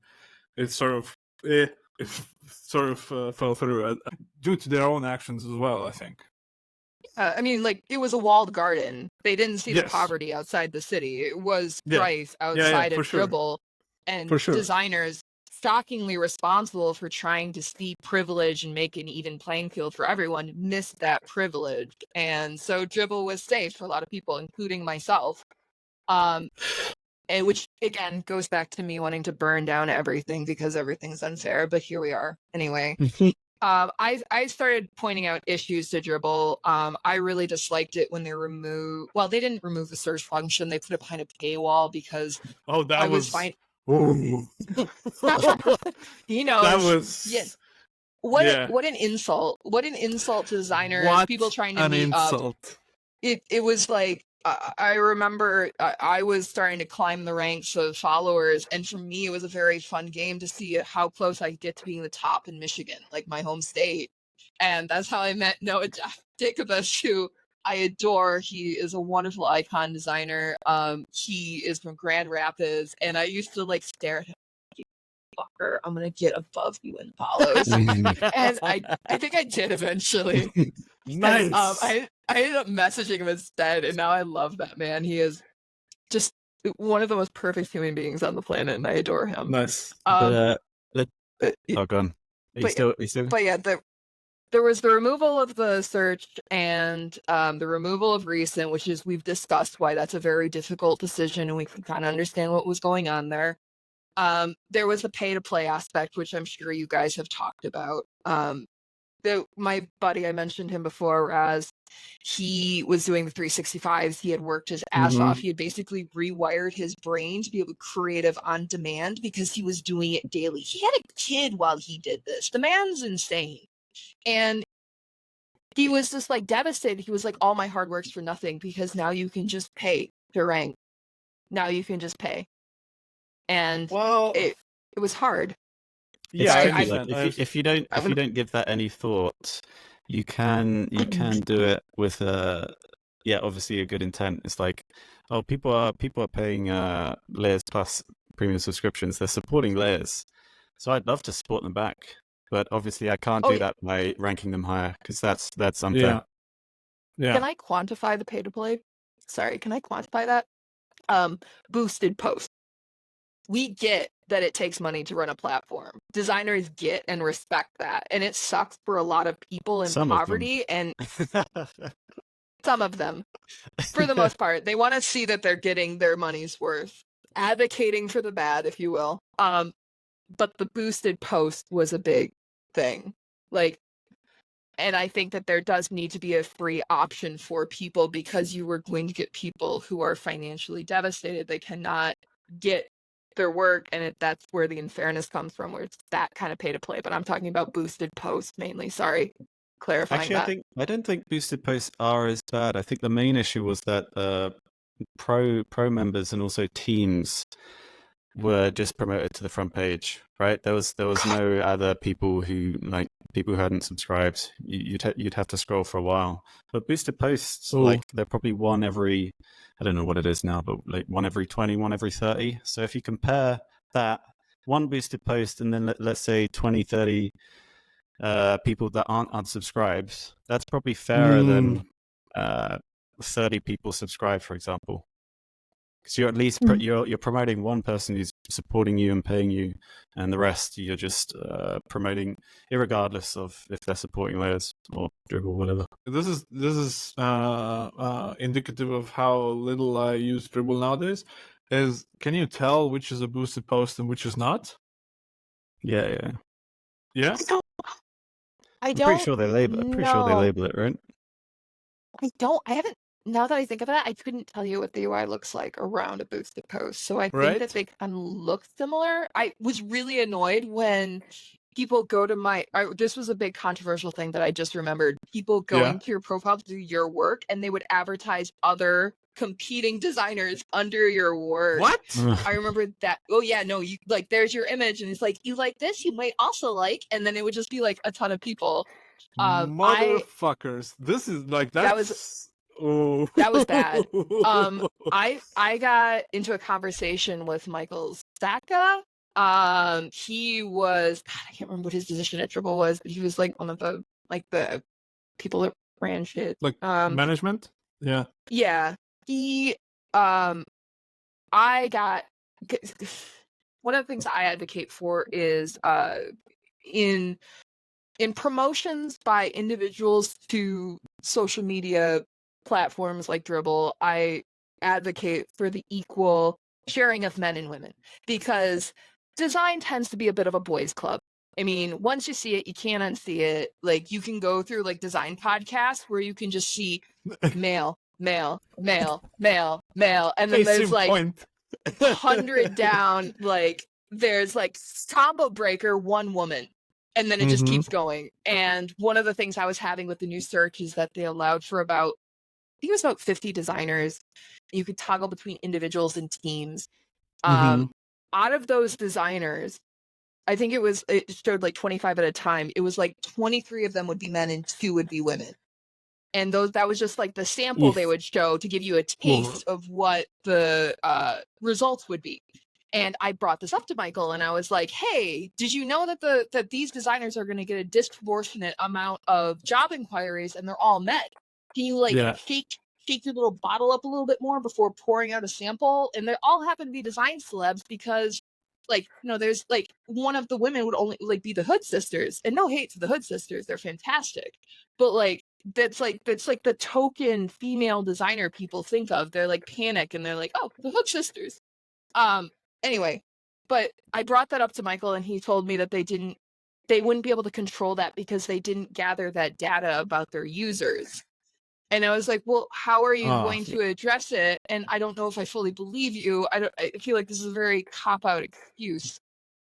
it sort of fell through due to their own actions as well, I think. I mean, like, it was a walled garden. They didn't see the poverty outside the city. It was price outside of Dribbble, and designers shockingly responsible for trying to see privilege and make an even playing field for everyone missed that privilege. And so Dribbble was safe for a lot of people, including myself. And which again goes back to me wanting to burn down everything because everything's unfair, but here we are anyway. I started pointing out issues to Dribbble. I really disliked it when they they didn't remove the search function. They put it behind a paywall because I was fine. He knows. That was What an insult. What an insult to designers, people trying to meet up. It was like, I remember I was starting to climb the ranks of followers, and for me, it was a very fun game to see how close I get to being the top in Michigan, like my home state. And that's how I met Noah Jacobus, who I adore. He is a wonderful icon designer. He is from Grand Rapids, and I used to like stare at him. Fucker, I'm gonna get above you in follows. And I think I did eventually. Nice. And, I ended up messaging him instead, and now I love that man. He is just one of the most perfect human beings on the planet, and I adore him. Nice. Go on. Are you still? But yeah, there was the removal of the search and the removal of recent, which is, we've discussed why that's a very difficult decision, and we can kind of understand what was going on there. There was the pay-to-play aspect, which I'm sure you guys have talked about. My buddy, I mentioned him before, Raz, he was doing the 365s. He had worked his ass off. He had basically rewired his brain to be able to creative on demand because he was doing it daily. He had a kid while he did this. The man's insane. And he was just like devastated. He was like, all my hard work's for nothing because now you can just pay to rank. Now you can just pay. And it was hard. Yeah, if you don't give that any thought, you can do it with a yeah, obviously a good intent. It's like, oh, people are paying Layers Plus premium subscriptions. They're supporting Layers, so I'd love to support them back. But obviously, I can't do that by ranking them higher because that's unfair. Yeah. Can I quantify the pay to play? Sorry, can I quantify that? Boosted posts. We get that it takes money to run a platform. Designers get and respect that. And it sucks for a lot of people in poverty, and some of them, for the most part, they want to see that they're getting their money's worth, advocating for the bad, if you will. But the boosted post was a big thing. Like, and I think that there does need to be a free option for people, because you were going to get people who are financially devastated. They cannot get their work, and that's where the unfairness comes from, where it's that kind of pay to play. But I'm talking about boosted posts mainly. Sorry, clarifying Actually, that. I don't think boosted posts are as bad. I think the main issue was that pro members and also teams were just promoted to the front page, right? There was no other people who hadn't subscribed. You'd have to scroll for a while. But boosted posts, like, they're probably one every, I don't know what it is now, but like one every 20, one every 30. So if you compare that one boosted post and then let's say 20, 30 people that aren't unsubscribed, that's probably fairer than 30 people subscribed, for example. Because you're at least you're promoting one person who's supporting you and paying you, and the rest you're just promoting, irregardless of if they're supporting Layers or Dribbble or whatever. This is indicative of how little I use Dribbble nowadays. Can you tell which is a boosted post and which is not? Yeah. I'm pretty sure they label it, right? I haven't. Now that I think of it, I couldn't tell you what the UI looks like around a boosted post. So I think that they kind of look similar. I was really annoyed when people go to this was a big controversial thing that I just remembered. People going to your profile to do your work, and they would advertise other competing designers under your work. What? I remember that. Oh yeah, no, you like, there's your image, and it's like, you like this, you might also like, and then it would just be like a ton of people. Motherfuckers. This is like that was bad. I got into a conversation with Michael Sacca. He was, God, I can't remember what his position at Dribbble was, but he was like one of the people that ran shit. Like management? Yeah. Yeah. He I got, one of the things I advocate for is in promotions by individuals to social media platforms like Dribbble, I advocate for the equal sharing of men and women, because design tends to be a bit of a boys' club. I mean, once you see it, you can't unsee it. Like, you can go through like design podcasts where you can just see male, male, male, male, male, and then there's like 100 down, like there's like combo breaker, one woman. And then it just keeps going. And one of the things I was having with the new search is that they allowed for about 50 designers. You could toggle between individuals and teams. Out of those designers, I think it showed like 25 at a time. It was like 23 of them would be men and 2 would be women. And that was just like the sample they would show to give you a taste of what the results would be. And I brought this up to Michael, and I was like, hey, did you know that these designers are going to get a disproportionate amount of job inquiries, and they're all men? Can you shake your little bottle up a little bit more before pouring out a sample? And they all happen to be design celebs, because there's like one of the women would only like be the Hood sisters, and no hate to the Hood sisters, they're fantastic. But like, that's like the token female designer people think of. They're like panic, and they're like, oh, the Hood sisters. Anyway, but I brought that up to Michael, and he told me that they wouldn't be able to control that because they didn't gather that data about their users. And I was like, well, how are you going to address it? And I don't know if I fully believe you. I feel like this is a very cop-out excuse.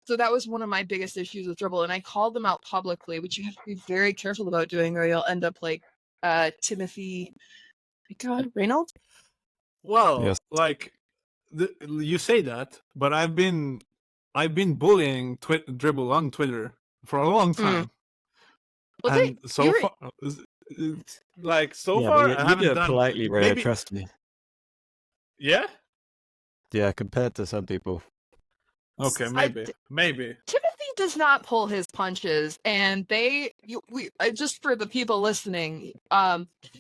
So that was one of my biggest issues with Dribbble, and I called them out publicly, which you have to be very careful about doing, or you'll end up like Timothy Reynolds. Well, yes. Like, you say that, but I've been bullying Dribbble on Twitter for a long time. Well, and so far, like so Yeah, far, but I you haven't do it done politely, Reijo, maybe. trust me. Yeah. Yeah, compared to some people. Okay, maybe. Timothy does not pull his punches, and just for the people listening,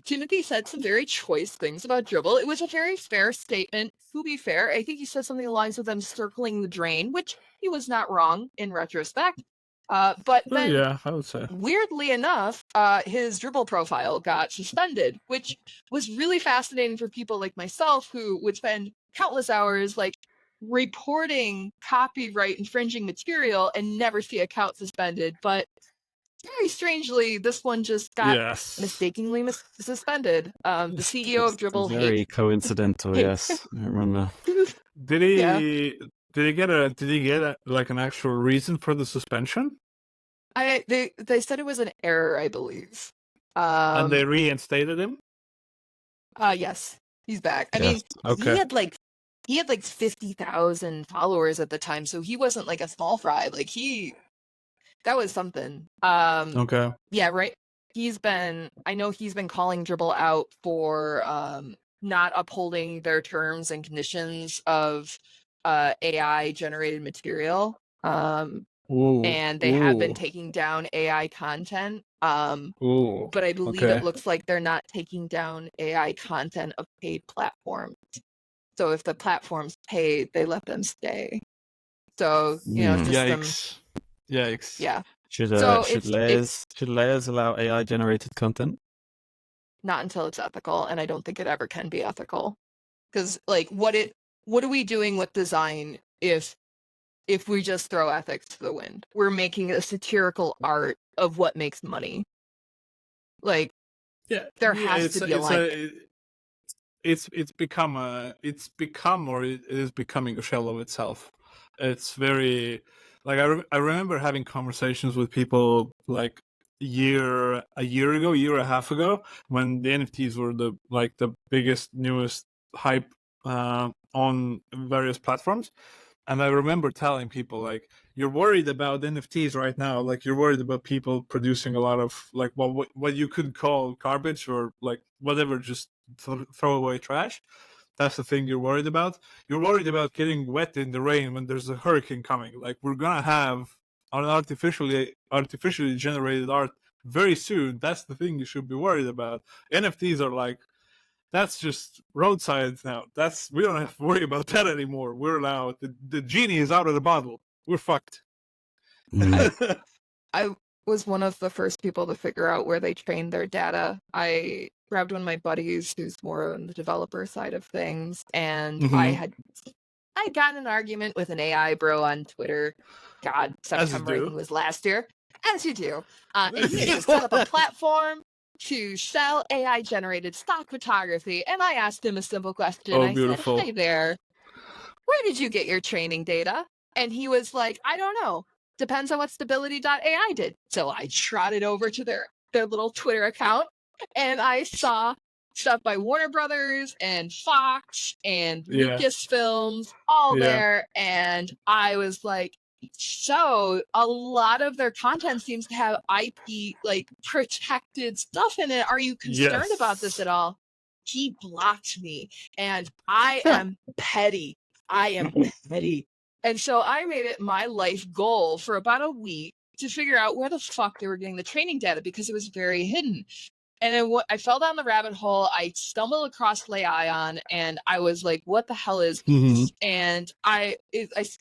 Timothy said some very choice things about Dribbble. It was a very fair statement. To be fair, I think he said something along the lines of them circling the drain, which he was not wrong in retrospect. But then, Yeah, I would say. weirdly enough, his Dribbble profile got suspended, which was really fascinating for people like myself who would spend countless hours like reporting copyright infringing material and never see account suspended. But very strangely, this one just got mistakenly suspended. The CEO of Dribbble Very coincidental, yes. I remember. Did he get like an actual reason for the suspension? They said it was an error, I believe. And they reinstated him? Yes. He's back. I mean, okay. he had like 50,000 followers at the time, so he wasn't like a small fry. Like that was something. Okay. Yeah, right. I know he's been calling Dribbble out for not upholding their terms and conditions of AI generated material. And they have been taking down AI content. But I believe it looks like they're not taking down AI content of paid platforms. So if the platforms pay, they let them stay. So, Yikes. Yikes. Yeah. Should layers allow AI generated content? Not until it's ethical, and I don't think it ever can be ethical. Because like what are we doing with design if we just throw ethics to the wind? We're making a satirical art of what makes money. Like there has to be a line. It is becoming a shell of itself. It's very like I remember having conversations with people like a year and a half ago, when the NFTs were the biggest, newest hype on various platforms. And I remember telling people, like, you're worried about NFTs right now. Like, you're worried about people producing a lot of, like, what you could call garbage or, like, whatever, just throw away trash. That's the thing you're worried about. You're worried about getting wet in the rain when there's a hurricane coming. Like, we're going to have an artificially generated art very soon. That's the thing you should be worried about. NFTs are like, that's just roadside now. We don't have to worry about that anymore. We're now the genie is out of the bottle. We're fucked. I was one of the first people to figure out where they trained their data. I grabbed one of my buddies who's more on the developer side of things, and I had gotten an argument with an AI bro on Twitter. God, September I think was last year. As you do. And he had set up a platform to sell AI generated stock photography, and I asked him a simple question. I said, "Hey there, where did you get your training data?" And he was like, "I don't know. Depends on what stability.ai did." So I trotted over to their little Twitter account, and I saw stuff by Warner Brothers and Fox and Lucasfilms all there, and I was like, so a lot of their content seems to have IP like protected stuff in it. Are you concerned about this at all? He blocked me, and I am petty. And so I made it my life goal for about a week to figure out where the fuck they were getting the training data, because it was very hidden. And then I fell down the rabbit hole. I stumbled across LayIon, and I was like, what the hell is this? And I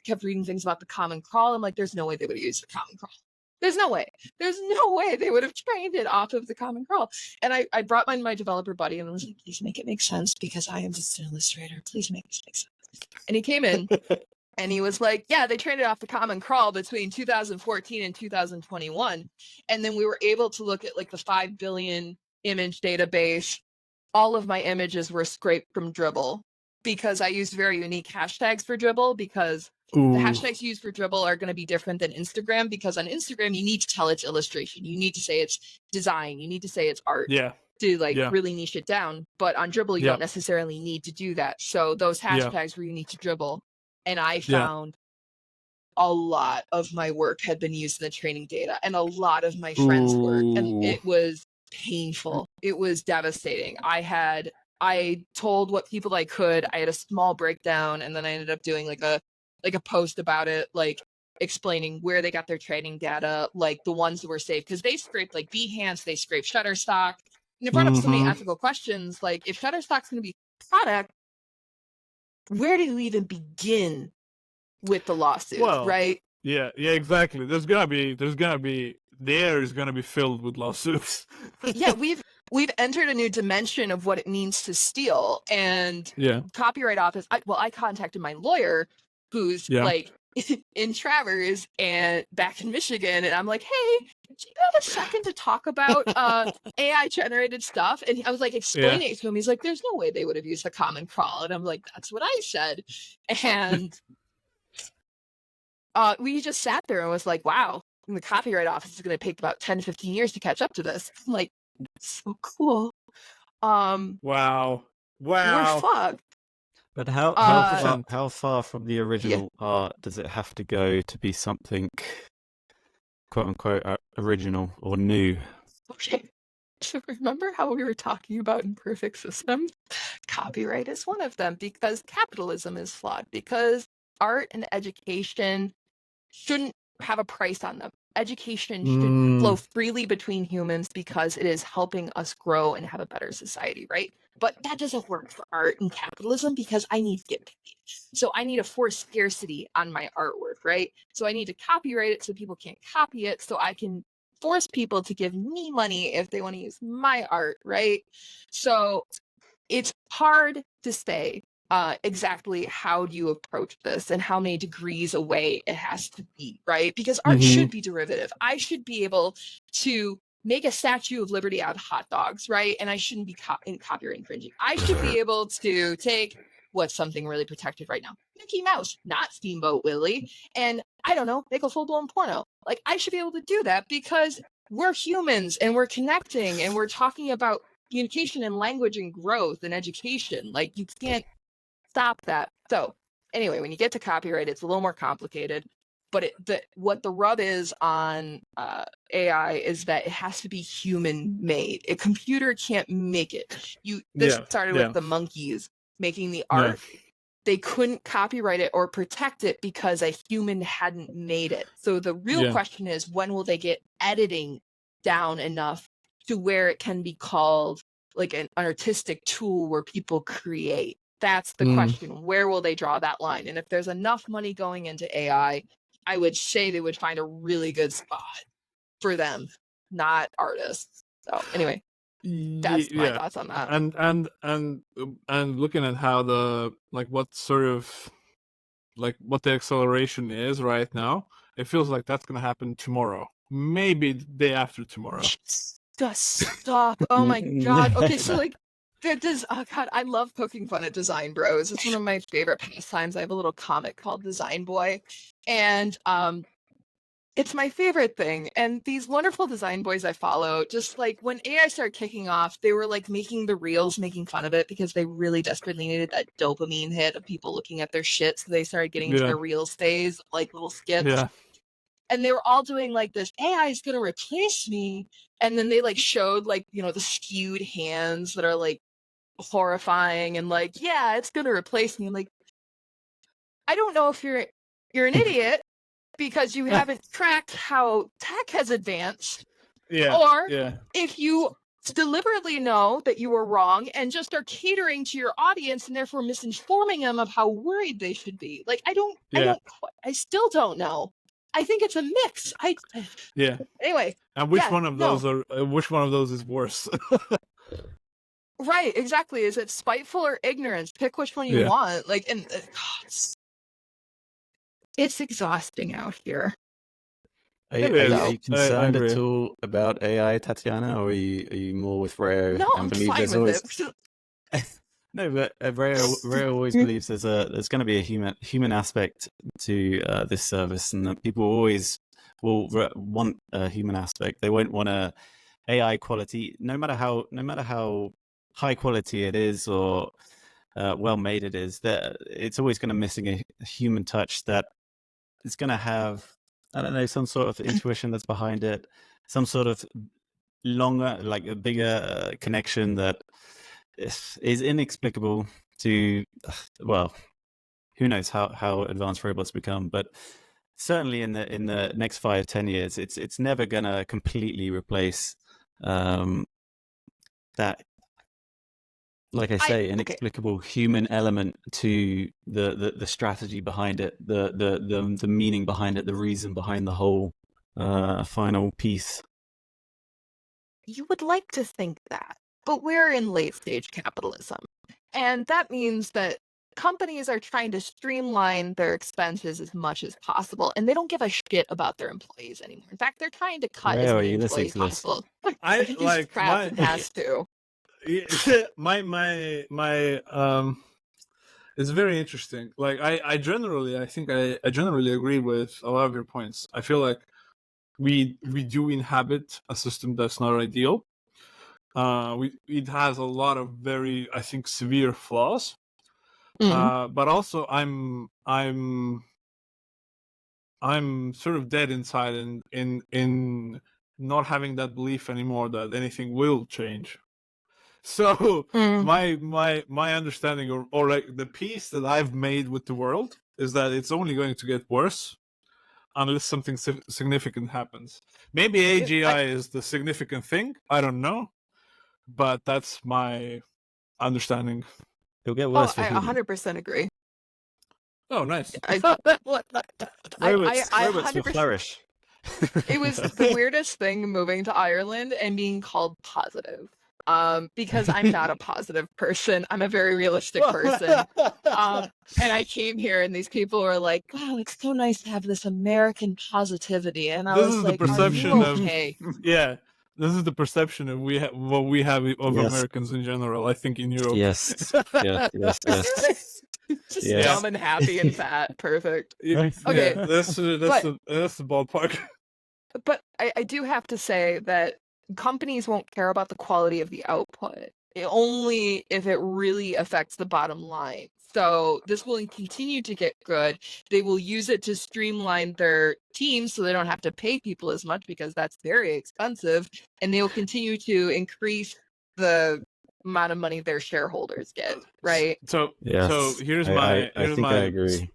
kept reading things about the Common Crawl. I'm like, there's no way they would have used the Common Crawl. There's no way. There's no way they would have trained it off of the Common Crawl. And I brought my developer buddy, and I was like, please make it make sense, because I am just an illustrator. Please make this make sense. And he came in. And he was like, yeah, they trained it off the Common Crawl between 2014 and 2021. And then we were able to look at like the 5 billion image database. All of my images were scraped from Dribbble, because I used very unique hashtags for Dribbble, because the hashtags used for Dribbble are going to be different than Instagram, because on Instagram, you need to tell it's illustration. You need to say it's design. You need to say it's art. To really niche it down. But on Dribbble, you don't necessarily need to do that. So those hashtags were unique to Dribbble. And I found a lot of my work had been used in the training data, and a lot of my friends' work. And it was painful. It was devastating. I told what people I could. I had a small breakdown, and then I ended up doing like a post about it, like explaining where they got their training data, like the ones that were safe, because they scraped like Behance, they scraped Shutterstock, and it brought up so many ethical questions. Like, if Shutterstock's going to be a product, where do you even begin with the lawsuit, right? Yeah, exactly. There's gonna be the air is gonna be filled with lawsuits. Yeah, we've entered a new dimension of what it means to steal, and Copyright Office. I contacted my lawyer, who's like in Travers and back in Michigan, and I'm like, hey, do you have a second to talk about AI generated stuff? And I was like explaining it to him. He's like, there's no way they would have used a common crawl, and I'm like, that's what I said, and we just sat there and was like, wow, the Copyright Office is going to take about 10 to 15 years to catch up to this. I'm like, so cool. Wow. We're fucked. But how far from the original art does it have to go to be something, quote unquote, original or new? Okay. So remember how we were talking about imperfect systems? Copyright is one of them, because capitalism is flawed, because art and education shouldn't have a price on them. Education should flow freely between humans because it is helping us grow and have a better society, right? But that doesn't work for art and capitalism, because I need to get paid. So I need to force scarcity on my artwork, right? So I need to copyright it so people can't copy it, so I can force people to give me money if they want to use my art, right? So it's hard to say exactly how do you approach this and how many degrees away it has to be, right? Because art should be derivative. I should be able to make a Statue of Liberty out of hot dogs, right? And I shouldn't be copyright infringing. I should be able to take what's something really protected right now, Mickey Mouse, not Steamboat Willie, and I don't know, make a full-blown porno. Like, I should be able to do that because we're humans and we're connecting and we're talking about communication and language and growth and education. Like, you can't stop that. So anyway, when you get to copyright, it's a little more complicated, but what the rub is on AI is that it has to be human made. A computer can't make it. This started with the monkeys making the art. They couldn't copyright it or protect it because a human hadn't made it. So the real question is, when will they get editing down enough to where it can be called like an artistic tool where people create? That's the question. Where will they draw that line? And if there's enough money going into AI, I would say they would find a really good spot for them, not artists. So anyway, that's my thoughts on that. And looking at how what the acceleration is right now, it feels like that's gonna happen tomorrow, maybe the day after tomorrow. Just stop! Oh my god! Okay, so like. Oh god, I love poking fun at Design Bros. It's one of my favorite pastimes. I have a little comic called Design Boy, and it's my favorite thing. And these wonderful design boys I follow, just like when AI started kicking off, they were like making the reels, making fun of it because they really desperately needed that dopamine hit of people looking at their shit. So they started getting into their reels phase, like little skits. Yeah. And they were all doing like this, AI is gonna replace me. And then they like showed like, the skewed hands that are like horrifying and like, yeah, it's gonna replace me. Like, I don't know if you're an idiot because you haven't tracked how tech has advanced, or if you deliberately know that you were wrong and just are catering to your audience and therefore misinforming them of how worried they should be. Like, I still don't know. I think it's a mix. Anyway. And which one of those is worse? Right, exactly. Is it spiteful or ignorance? Pick which one you want. Like, and it's exhausting out here. Are you concerned at all about AI, Tatiana, or are you more with Reijo? No, I'm fine with it. No, but Reijo always believes there's going to be a human aspect to this service, and that people always will want a human aspect. They won't want a AI quality, no matter how high quality it is or well made it is. That it's always going to missing a human touch that is going to have, I don't know, some sort of intuition that's behind it, some sort of longer, like a bigger connection that is inexplicable to, well, who knows how advanced robots become, but certainly in the next 5-10 years, it's never gonna completely replace that, like I say, inexplicable human element to the strategy behind it, the meaning behind it, the reason behind the whole final piece. You would like to think that, but we're in late stage capitalism, and that means that companies are trying to streamline their expenses as much as possible, and they don't give a shit about their employees anymore. In fact, they're trying to cut as many employees possible. I like crap has to. my it's very interesting. Like I generally agree with a lot of your points. I feel like we do inhabit a system that's not ideal. It has a lot of very, I think, severe flaws. But also I'm sort of dead inside in not having that belief anymore that anything will change. So my understanding or like the peace that I've made with the world is that it's only going to get worse unless something significant happens. Maybe AGI is the significant thing. I don't know, but that's my understanding. It'll get worse for I humans. 100% agree. Oh, nice. Robots will flourish. It was the weirdest thing moving to Ireland and being called positive. Because I'm not a positive person. I'm a very realistic person. And I came here and these people were like, wow, it's so nice to have this American positivity. And I was like, okay? Yeah. This is the perception of what we have of Americans in general, I think, in Europe. Yes. Yes. Just dumb and happy and fat. Perfect. Okay. Yeah, that's the ballpark. But I do have to say that companies won't care about the quality of the output, only if it really affects the bottom line. So this will continue to get good. They will use it to streamline their teams so they don't have to pay people as much because that's very expensive. And they will continue to increase the amount of money their shareholders get, right? So here's I agree.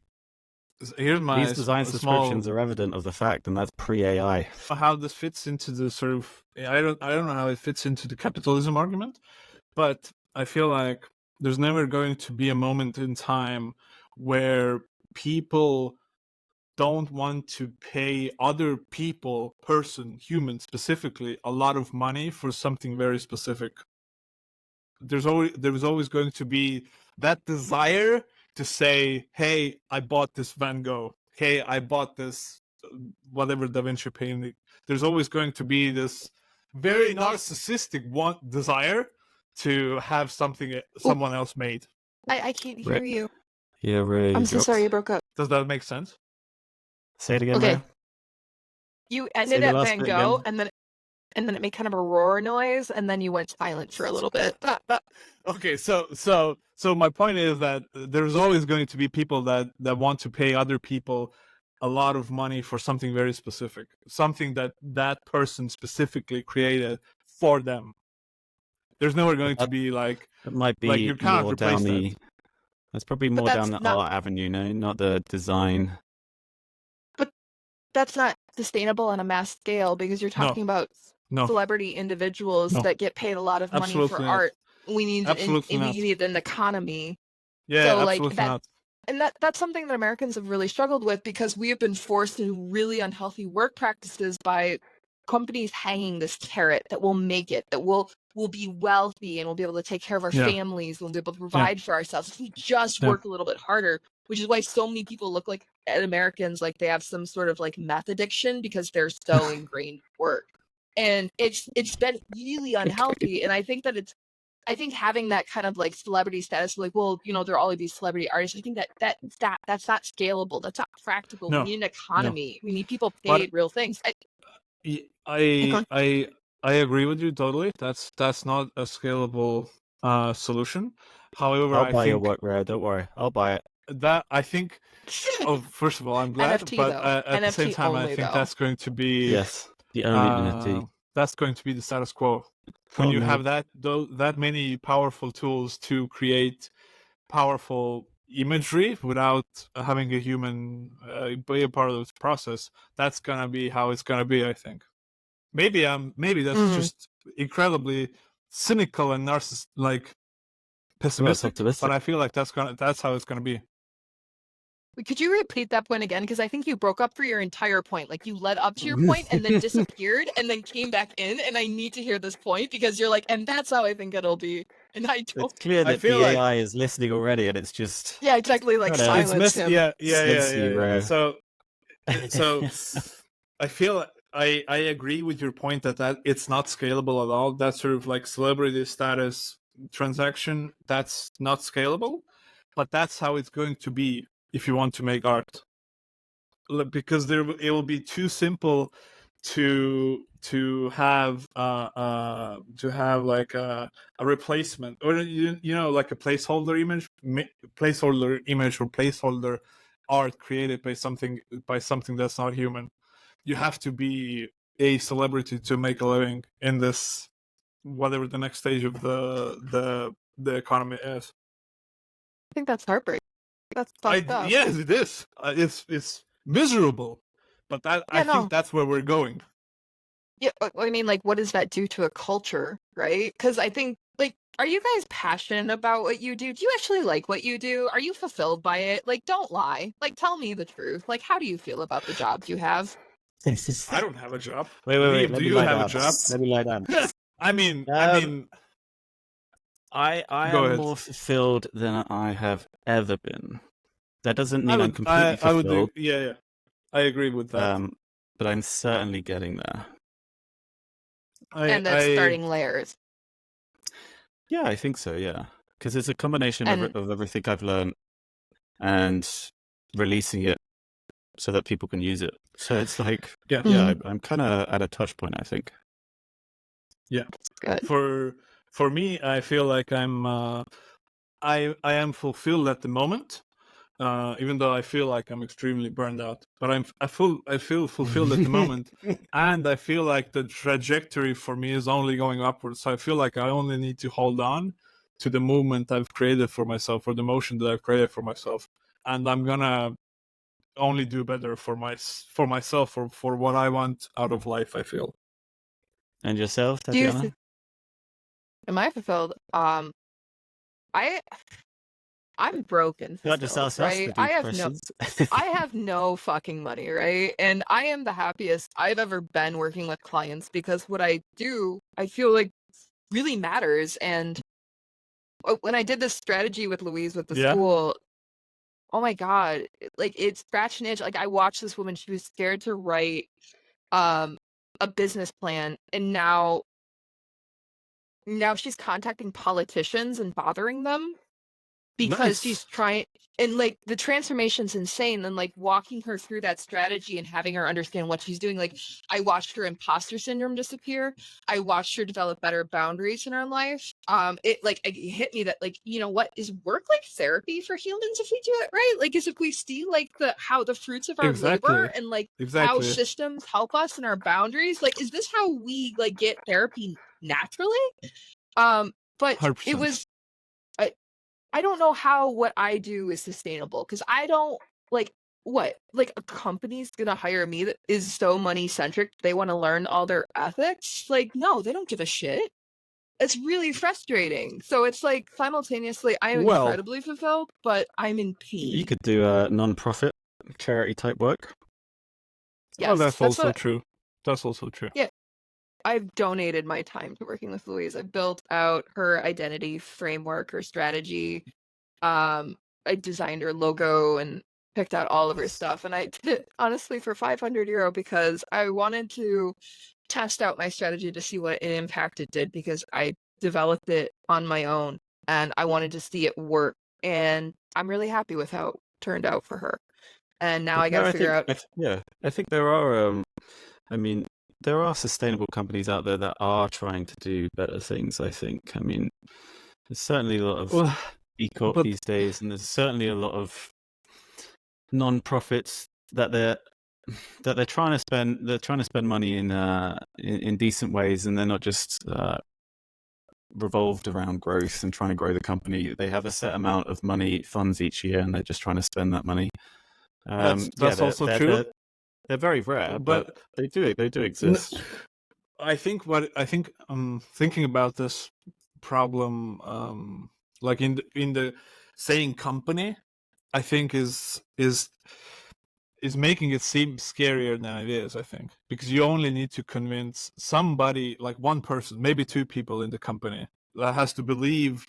Here's my These design subscriptions are evident of the fact, and that's pre-AI. How this fits into the sort of I don't know how it fits into the capitalism argument, but I feel like there's never going to be a moment in time where people don't want to pay other people, human specifically, a lot of money for something very specific. There's always going to be that desire to say, hey, I bought this Van Gogh. Hey, I bought this whatever Da Vinci painting. There's always going to be this very narcissistic desire to have something someone else made. I can't hear you. Yeah, Ray. I'm so sorry you broke up. Does that make sense? Say it again, okay. Ray. You ended at Van Gogh, and then it made kind of a roar noise, and then you went silent for a little bit. Okay, so my point is that there's always going to be people that want to pay other people a lot of money for something very specific, something that person specifically created for them. There's never going to be like it might be like you cannot more replace down that. That's probably more down the art avenue, no, not the design. But that's not sustainable on a mass scale because you're talking about celebrity individuals that get paid a lot of money for art. We need an economy. Yeah, so, absolutely not. And that's something that Americans have really struggled with because we have been forced into really unhealthy work practices by companies hanging this carrot that will make it, that will be wealthy and we'll be able to take care of our families, we'll be able to provide for ourselves if we just work a little bit harder, which is why so many people look like at Americans like they have some sort of like meth addiction because they're so ingrained in work. And it's been really unhealthy. And I think having that kind of like celebrity status, like, well, they're all these celebrity artists. I think that's not scalable. That's not practical. We need an economy. We need people paid real things. I agree with you totally. That's not a scalable solution. However, I'll buy your work, Rare. Don't worry, I'll buy it. That I think. First of all, I'm glad, NFT, but at the same time, I think that's going to be the only NFT. that's going to be the status quo. When you have that many powerful tools to create powerful imagery without having a human be a part of the process, that's gonna be how it's gonna be. I think. Maybe that's just incredibly cynical and pessimistic, but I feel like that's how it's gonna be. Could you repeat that point again? Because I think you broke up for your entire point. Like you led up to your point and then disappeared and then came back in. And I need to hear this point because you're like, and that's how I think it'll be. And I don't. It's clear that the AI is listening already, and it's just exactly like silence him. Yeah. So I feel I agree with your point that it's not scalable at all. That sort of like celebrity status transaction, that's not scalable, but that's how it's going to be if you want to make art, because it will be too simple to have like a replacement, or like a placeholder image or placeholder art created by something that's not human. You have to be a celebrity to make a living in this, whatever the next stage of the economy is. I think that's heartbreaking. That's fucked up. Yes, it is. It's miserable, but I think that's where we're going. Yeah, I mean, like, what does that do to a culture, right? Because I think, like, are you guys passionate about what you do? Do you actually like what you do? Are you fulfilled by it? Like, don't lie. Like, tell me the truth. Like, how do you feel about the jobs you have? I don't have a job. Wait. Liam, do you have a job? Let me lie down. I mean, I am more fulfilled than I have ever been. That doesn't mean I'm completely fulfilled. Yeah. I agree with that. But I'm certainly getting there. And that's starting layers. Yeah, I think so, yeah. Because it's a combination of everything I've learned and releasing it so that people can use it. So it's like, I'm kind of at a touch point, I think. Yeah. Good. For me, I feel like I am fulfilled at the moment, even though I feel like I'm extremely burned out. But I feel fulfilled at the moment, and I feel like the trajectory for me is only going upwards. So I feel like I only need to hold on to the movement I've created for myself, or the motion that I've created for myself, and I'm gonna only do better for myself, or for what I want out of life, I feel. And yourself, Tatiana? Am I fulfilled? I'm broken. Not just ask right? us I have no fucking money, right? And I am the happiest I've ever been working with clients, because what I do, I feel like really matters. And when I did this strategy with Louise with the school, oh my God, like it scratched an itch. Like I watched this woman, she was scared to write a business plan, and now she's contacting politicians and bothering them because she's trying, and like the transformation's insane. And like walking her through that strategy and having her understand what she's doing. Like I watched her imposter syndrome disappear. I watched her develop better boundaries in her life. It hit me that, like, you know what, is work like therapy for humans if we do it right? Like, is if we see like how the fruits of our labor and like how systems help us in our boundaries. Like, is this how we like get therapy naturally? But 100%. It was, I don't know how what I do is sustainable, because I don't like a company's gonna hire me that is so money centric. They want to learn all their ethics. Like, no, they don't give a shit. It's really frustrating. So it's like simultaneously I am incredibly fulfilled, but I'm in pain. You could do a non-profit charity type work. Yes, that's also true. That's also true. Yeah. I've donated my time to working with Louise. I've built out her identity framework, her strategy. I designed her logo and picked out all of her stuff. And I did it honestly for €500 because I wanted to test out my strategy to see what impact it did, because I developed it on my own and I wanted to see it work. And I'm really happy with how it turned out for her. And now I got to figure out. I think there are, there are sustainable companies out there that are trying to do better things, I think. I mean, there's certainly a lot of e-corp these days, and there's certainly a lot of non-profits that they're that they're trying to spend money in decent ways, and they're not just revolved around growth and trying to grow the company. They have a set amount of money funds each year, and they're just trying to spend that money. That's also true. They're very rare, but they do exist. I think thinking about this problem, like in the saying company, I think is making it seem scarier than it is. I think because you only need to convince somebody, like one person, maybe two people in the company, that has to believe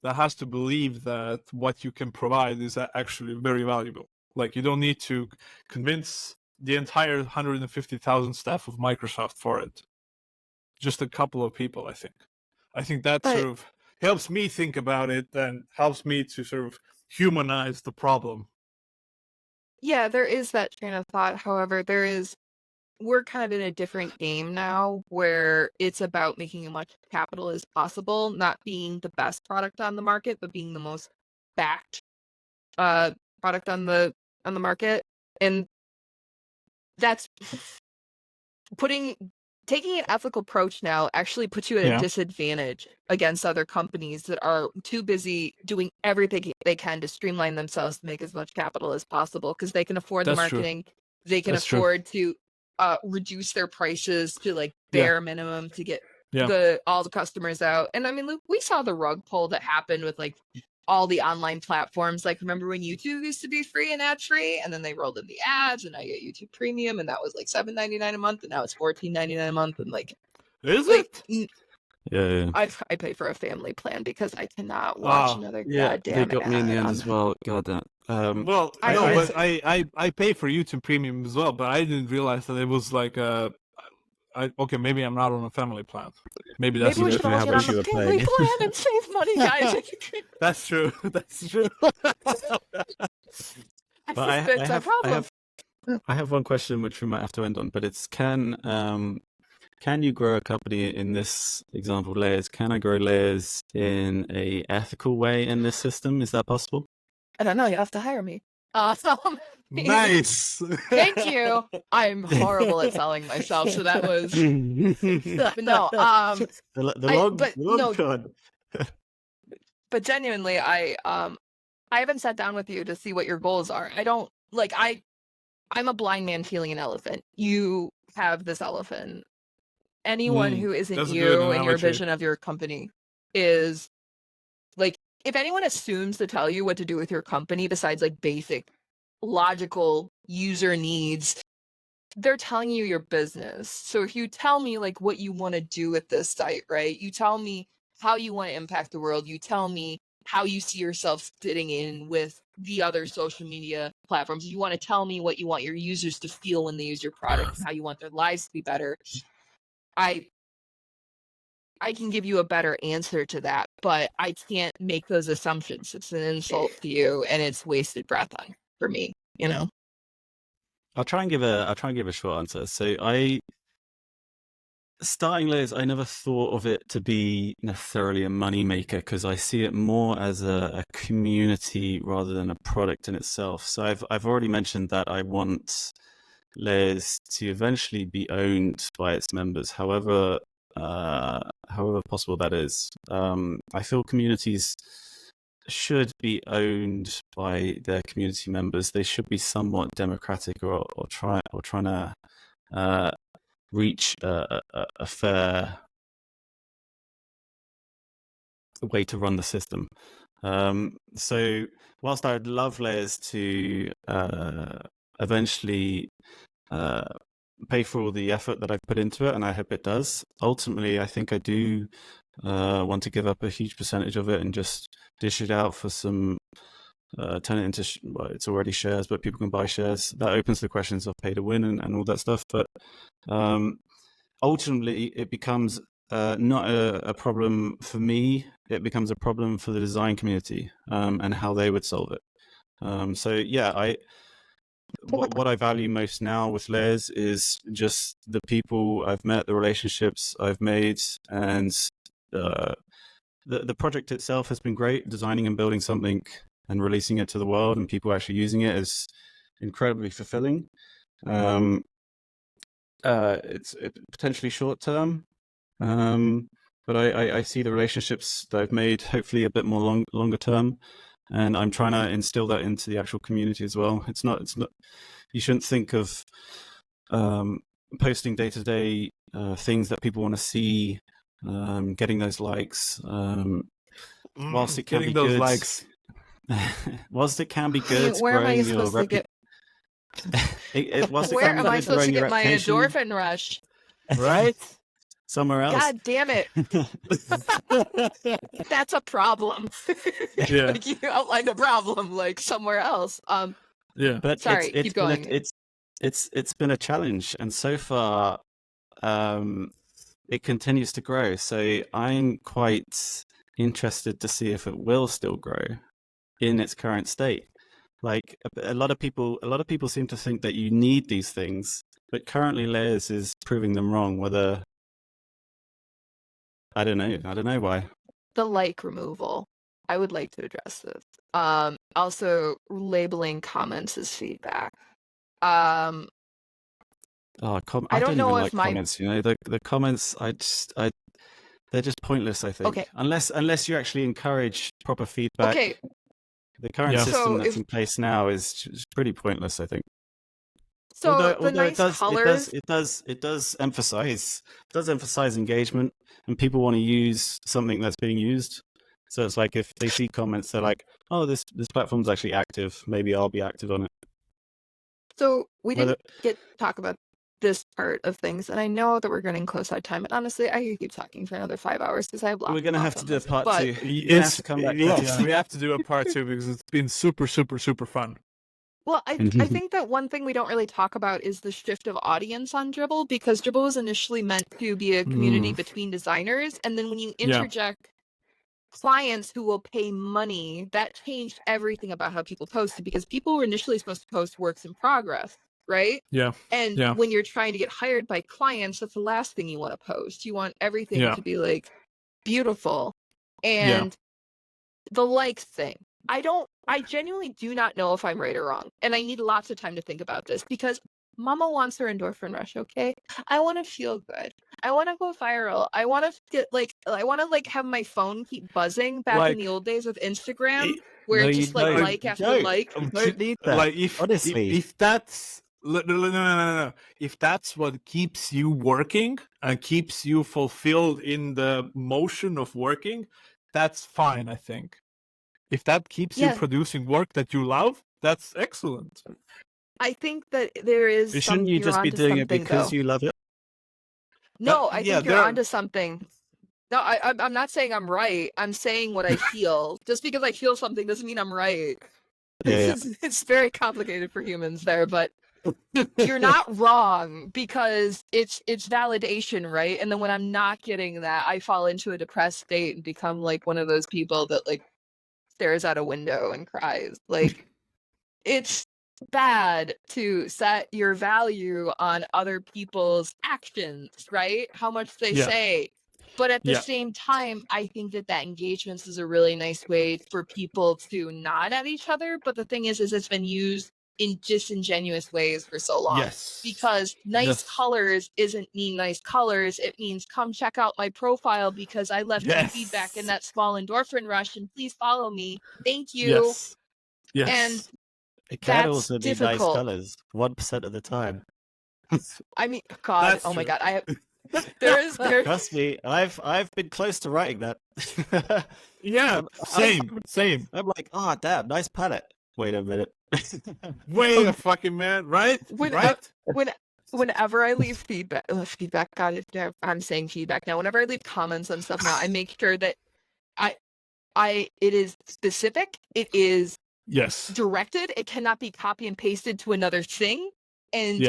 that what you can provide is actually very valuable. Like you don't need to convince the entire 150,000 staff of Microsoft for it. Just a couple of people, I think that sort of helps me think about it and helps me to sort of humanize the problem. Yeah, there is that train of thought. However, we're kind of in a different game now where it's about making as much capital as possible, not being the best product on the market, but being the most backed product on the market. And that's taking an ethical approach now actually puts you at a disadvantage against other companies that are too busy doing everything they can to streamline themselves to make as much capital as possible because they can afford the marketing. True. They can afford to reduce their prices to like bare minimum to get all the customers out. And I mean, we saw the rug pull that happened with like all the online platforms. Like, remember when YouTube used to be free and ad free, and then they rolled in the ads, and I get YouTube Premium, and that was like $7.99 a month, and now it's $14.99 a month, and like, is it? Yeah. I pay for a family plan because I cannot watch another goddamn. They got me in the end as well. God, that. Well, I pay for YouTube Premium as well, but I didn't realize that it was like okay, maybe I'm not on a family plan. Maybe that's we should all get on a family plan and save money, guys. That's true. That's true. But I have one question which we might have to end on, but it's can you grow a company in this example layers? Can I grow layers in a ethical way in this system? Is that possible? I don't know. You have to hire me. Nice. Thank you. I'm horrible at selling myself, so that was. But no. The long con. But genuinely, I haven't sat down with you to see what your goals are. I don't like. I'm a blind man feeling an elephant. You have this elephant. Anyone who isn't you and your vision of your company is like. If anyone assumes to tell you what to do with your company besides like basic logical user needs, they're telling you your business. So if you tell me like what you want to do with this site, right? You tell me how you want to impact the world. You tell me how you see yourself fitting in with the other social media platforms. You want to tell me what you want your users to feel when they use your product and how you want their lives to be better. I can give you a better answer to that, but I can't make those assumptions. It's an insult to you, and it's wasted breath for me. You know. I'll try and give a short answer. So starting layers, I never thought of it to be necessarily a money maker because I see it more as a community rather than a product in itself. So I've already mentioned that I want layers to eventually be owned by its members. However possible that is. I feel communities should be owned by their community members. They should be somewhat democratic or trying to reach a fair way to run the system. So whilst I'd love layers to eventually pay for all the effort that I've put into it, and I hope it does. Ultimately, I think I do want to give up a huge percentage of it and just dish it out for some, turn it into, it's already shares, but people can buy shares. That opens the questions of pay to win and all that stuff. But ultimately, it becomes not a problem for me. It becomes a problem for the design community and how they would solve it. So yeah, what I value most now with layers is just the people I've met, the relationships I've made, and the project itself has been great. Designing and building something and releasing it to the world and people actually using it is incredibly fulfilling. It's potentially short term, but I see the relationships that I've made hopefully a bit more longer term, and I'm trying to instill that into the actual community as well. It's not. You shouldn't think of posting day to day things that people want to see, getting those likes. Whilst it can getting be those good, likes. whilst it can be good, Where am I growing your supposed to get? whilst it Where can be am I good, supposed growing to your get my reputation, endorphin rush? Right? somewhere else. God damn it! That's a problem. Yeah. Like, you outlined a problem like somewhere else. Yeah. But Sorry, keep going. It's been a challenge, and so far, it continues to grow. So I'm quite interested to see if it will still grow in its current state. Like a lot of people seem to think that you need these things, but currently Layers is proving them wrong. Whether I don't know why. The like removal. I would like to address this. Also labeling comments as feedback. Oh, I don't don't know even if like comments. You know, the comments. They're just pointless. I think. Okay. Unless you actually encourage proper feedback. Okay. The current Yeah. system So that's in place now is pretty pointless, I think. So although the nice colors. it does emphasize engagement, and people want to use something that's being used. So it's like if they see comments, they're like, "Oh, this platform's actually active. Maybe I'll be active on it." So we Whether- didn't get to talk about this part of things, and I know that we're getting close on time. And honestly, I could keep talking for another 5 hours because I have lots. We're gonna have to do a part but 2. You're gonna have to come back. Yes, Tatiana. we have to do a part 2 because it's been super, super, super fun. Well, I think that one thing we don't really talk about is the shift of audience on Dribbble, because Dribbble was initially meant to be a community between designers, and then when you interject clients who will pay money, that changed everything about how people posted, because people were initially supposed to post works in progress, right? Yeah. And when you're trying to get hired by clients, that's the last thing you want to post. You want everything to be like beautiful. And the likes thing. I genuinely do not know if I'm right or wrong. And I need lots of time to think about this, because Mama wants her endorphin rush, okay? I want to feel good. I want to go viral. I want to get have my phone keep buzzing back in the old days with Instagram, where it's just like after like. You don't need that. Like if that's no. If that's what keeps you working and keeps you fulfilled in the motion of working, that's fine, I think. If that keeps you producing work that you love, that's excellent. I think that there is. Shouldn't you just be doing it because you love it? No, I think you're onto something. No, I'm not saying I'm right. I'm saying what I feel. Just because I feel something doesn't mean I'm right. It's very complicated for humans there, but you're not wrong, because it's validation, right? And then when I'm not getting that, I fall into a depressed state and become like one of those people that like stares out a window and cries. Like, it's bad to set your value on other people's actions, right? How much they say. But at the same time, I think that engagement is a really nice way for people to nod at each other. But the thing is it's been used in disingenuous ways for so long. Yes. Because nice colors isn't mean nice colors. It means come check out my profile because I left you feedback in that small endorphin rush, and please follow me. Thank you. Yes. And it can also be difficult. nice colors, 1% of the time. I mean, God, That's oh my true. God, I have. There's Trust me, I've been close to writing that. Same. I'm like, oh damn, nice palette. Wait a minute. Wait a fucking minute, right? Whenever I leave feedback, God, I'm saying feedback now. Whenever I leave comments and stuff now, I make sure that it is specific. It is directed. It cannot be copy and pasted to another thing. And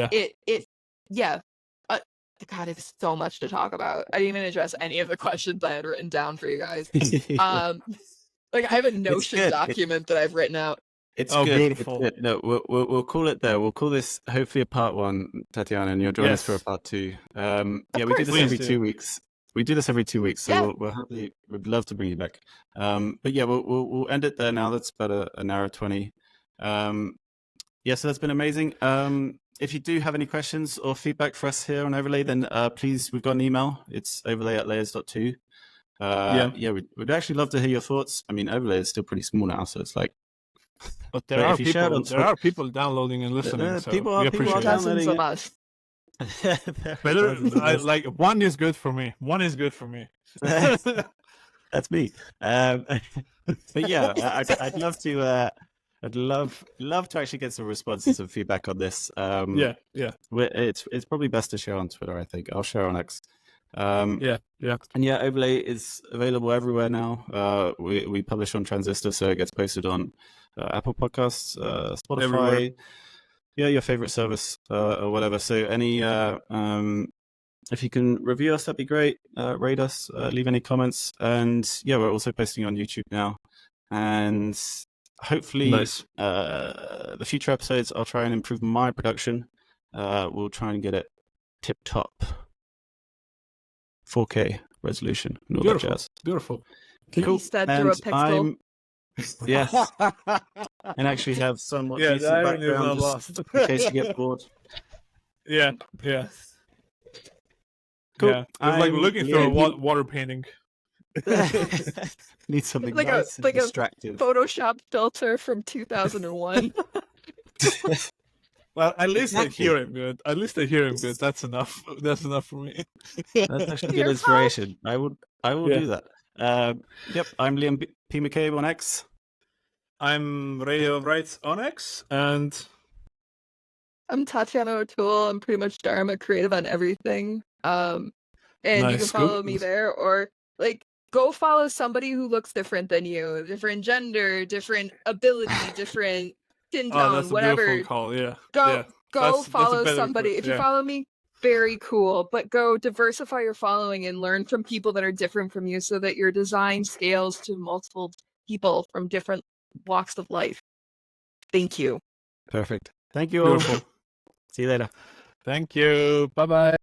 God, it's so much to talk about. I didn't even address any of the questions I had written down for you guys. Like, I have a Notion document that I've written out. It's good. Beautiful. It's good. No, we'll call it there. We'll call this hopefully a part 1, Tatiana, and you'll join us for a part 2. We do this every 2 weeks. We do this every 2 weeks, so we'd love to bring you back. But yeah, we'll end it there now. That's about an hour 20. So that's been amazing. if you do have any questions or feedback for us here on Overlay, then please, we've got an email. It's overlay@layers.to. We'd actually love to hear your thoughts. I mean, Overlay is still pretty small now, so it's like. But there are people downloading and listening. So people are dozens of us. Like one is good for me. One is good for me. That's me. But yeah, I'd love to. I'd love to actually get some responses and feedback on this. It's probably best to share on Twitter. I think I'll share on X. And Overlay is available everywhere now. We publish on Transistor, so it gets posted on Apple Podcasts, Spotify, everywhere. Your favorite service or whatever. So if you can review us, that'd be great. Rate us, leave any comments, and we're also posting on YouTube now. And hopefully, the future episodes, I'll try and improve my production. We'll try and get it tip top, 4K resolution, and all that jazz. Beautiful. Cool. And yes, and actually have somewhat decent background just in case you get bored. Yeah. Cool. Yeah. I'm like looking through a water painting. Need something like nice and distractive. A Photoshop filter from 2001. Well, at least I hear him good. That's enough. That's enough for me. That's actually good inspiration. I will do that. I'm Liam P. McCabe on X. I'm Reijo Wright on X, and I'm Tatiana O'Toole. I'm pretty much Dharma creative on everything. And you can follow me there, or like go follow somebody who looks different than you, different gender, different ability, different skin tone, that's whatever. A beautiful call. Yeah. Go follow somebody. If you follow me, very cool. But go diversify your following and learn from people that are different from you, so that your design scales to multiple people from different walks of life. Thank you. Perfect. Thank you all. Beautiful. See you later. Thank you. Bye-bye.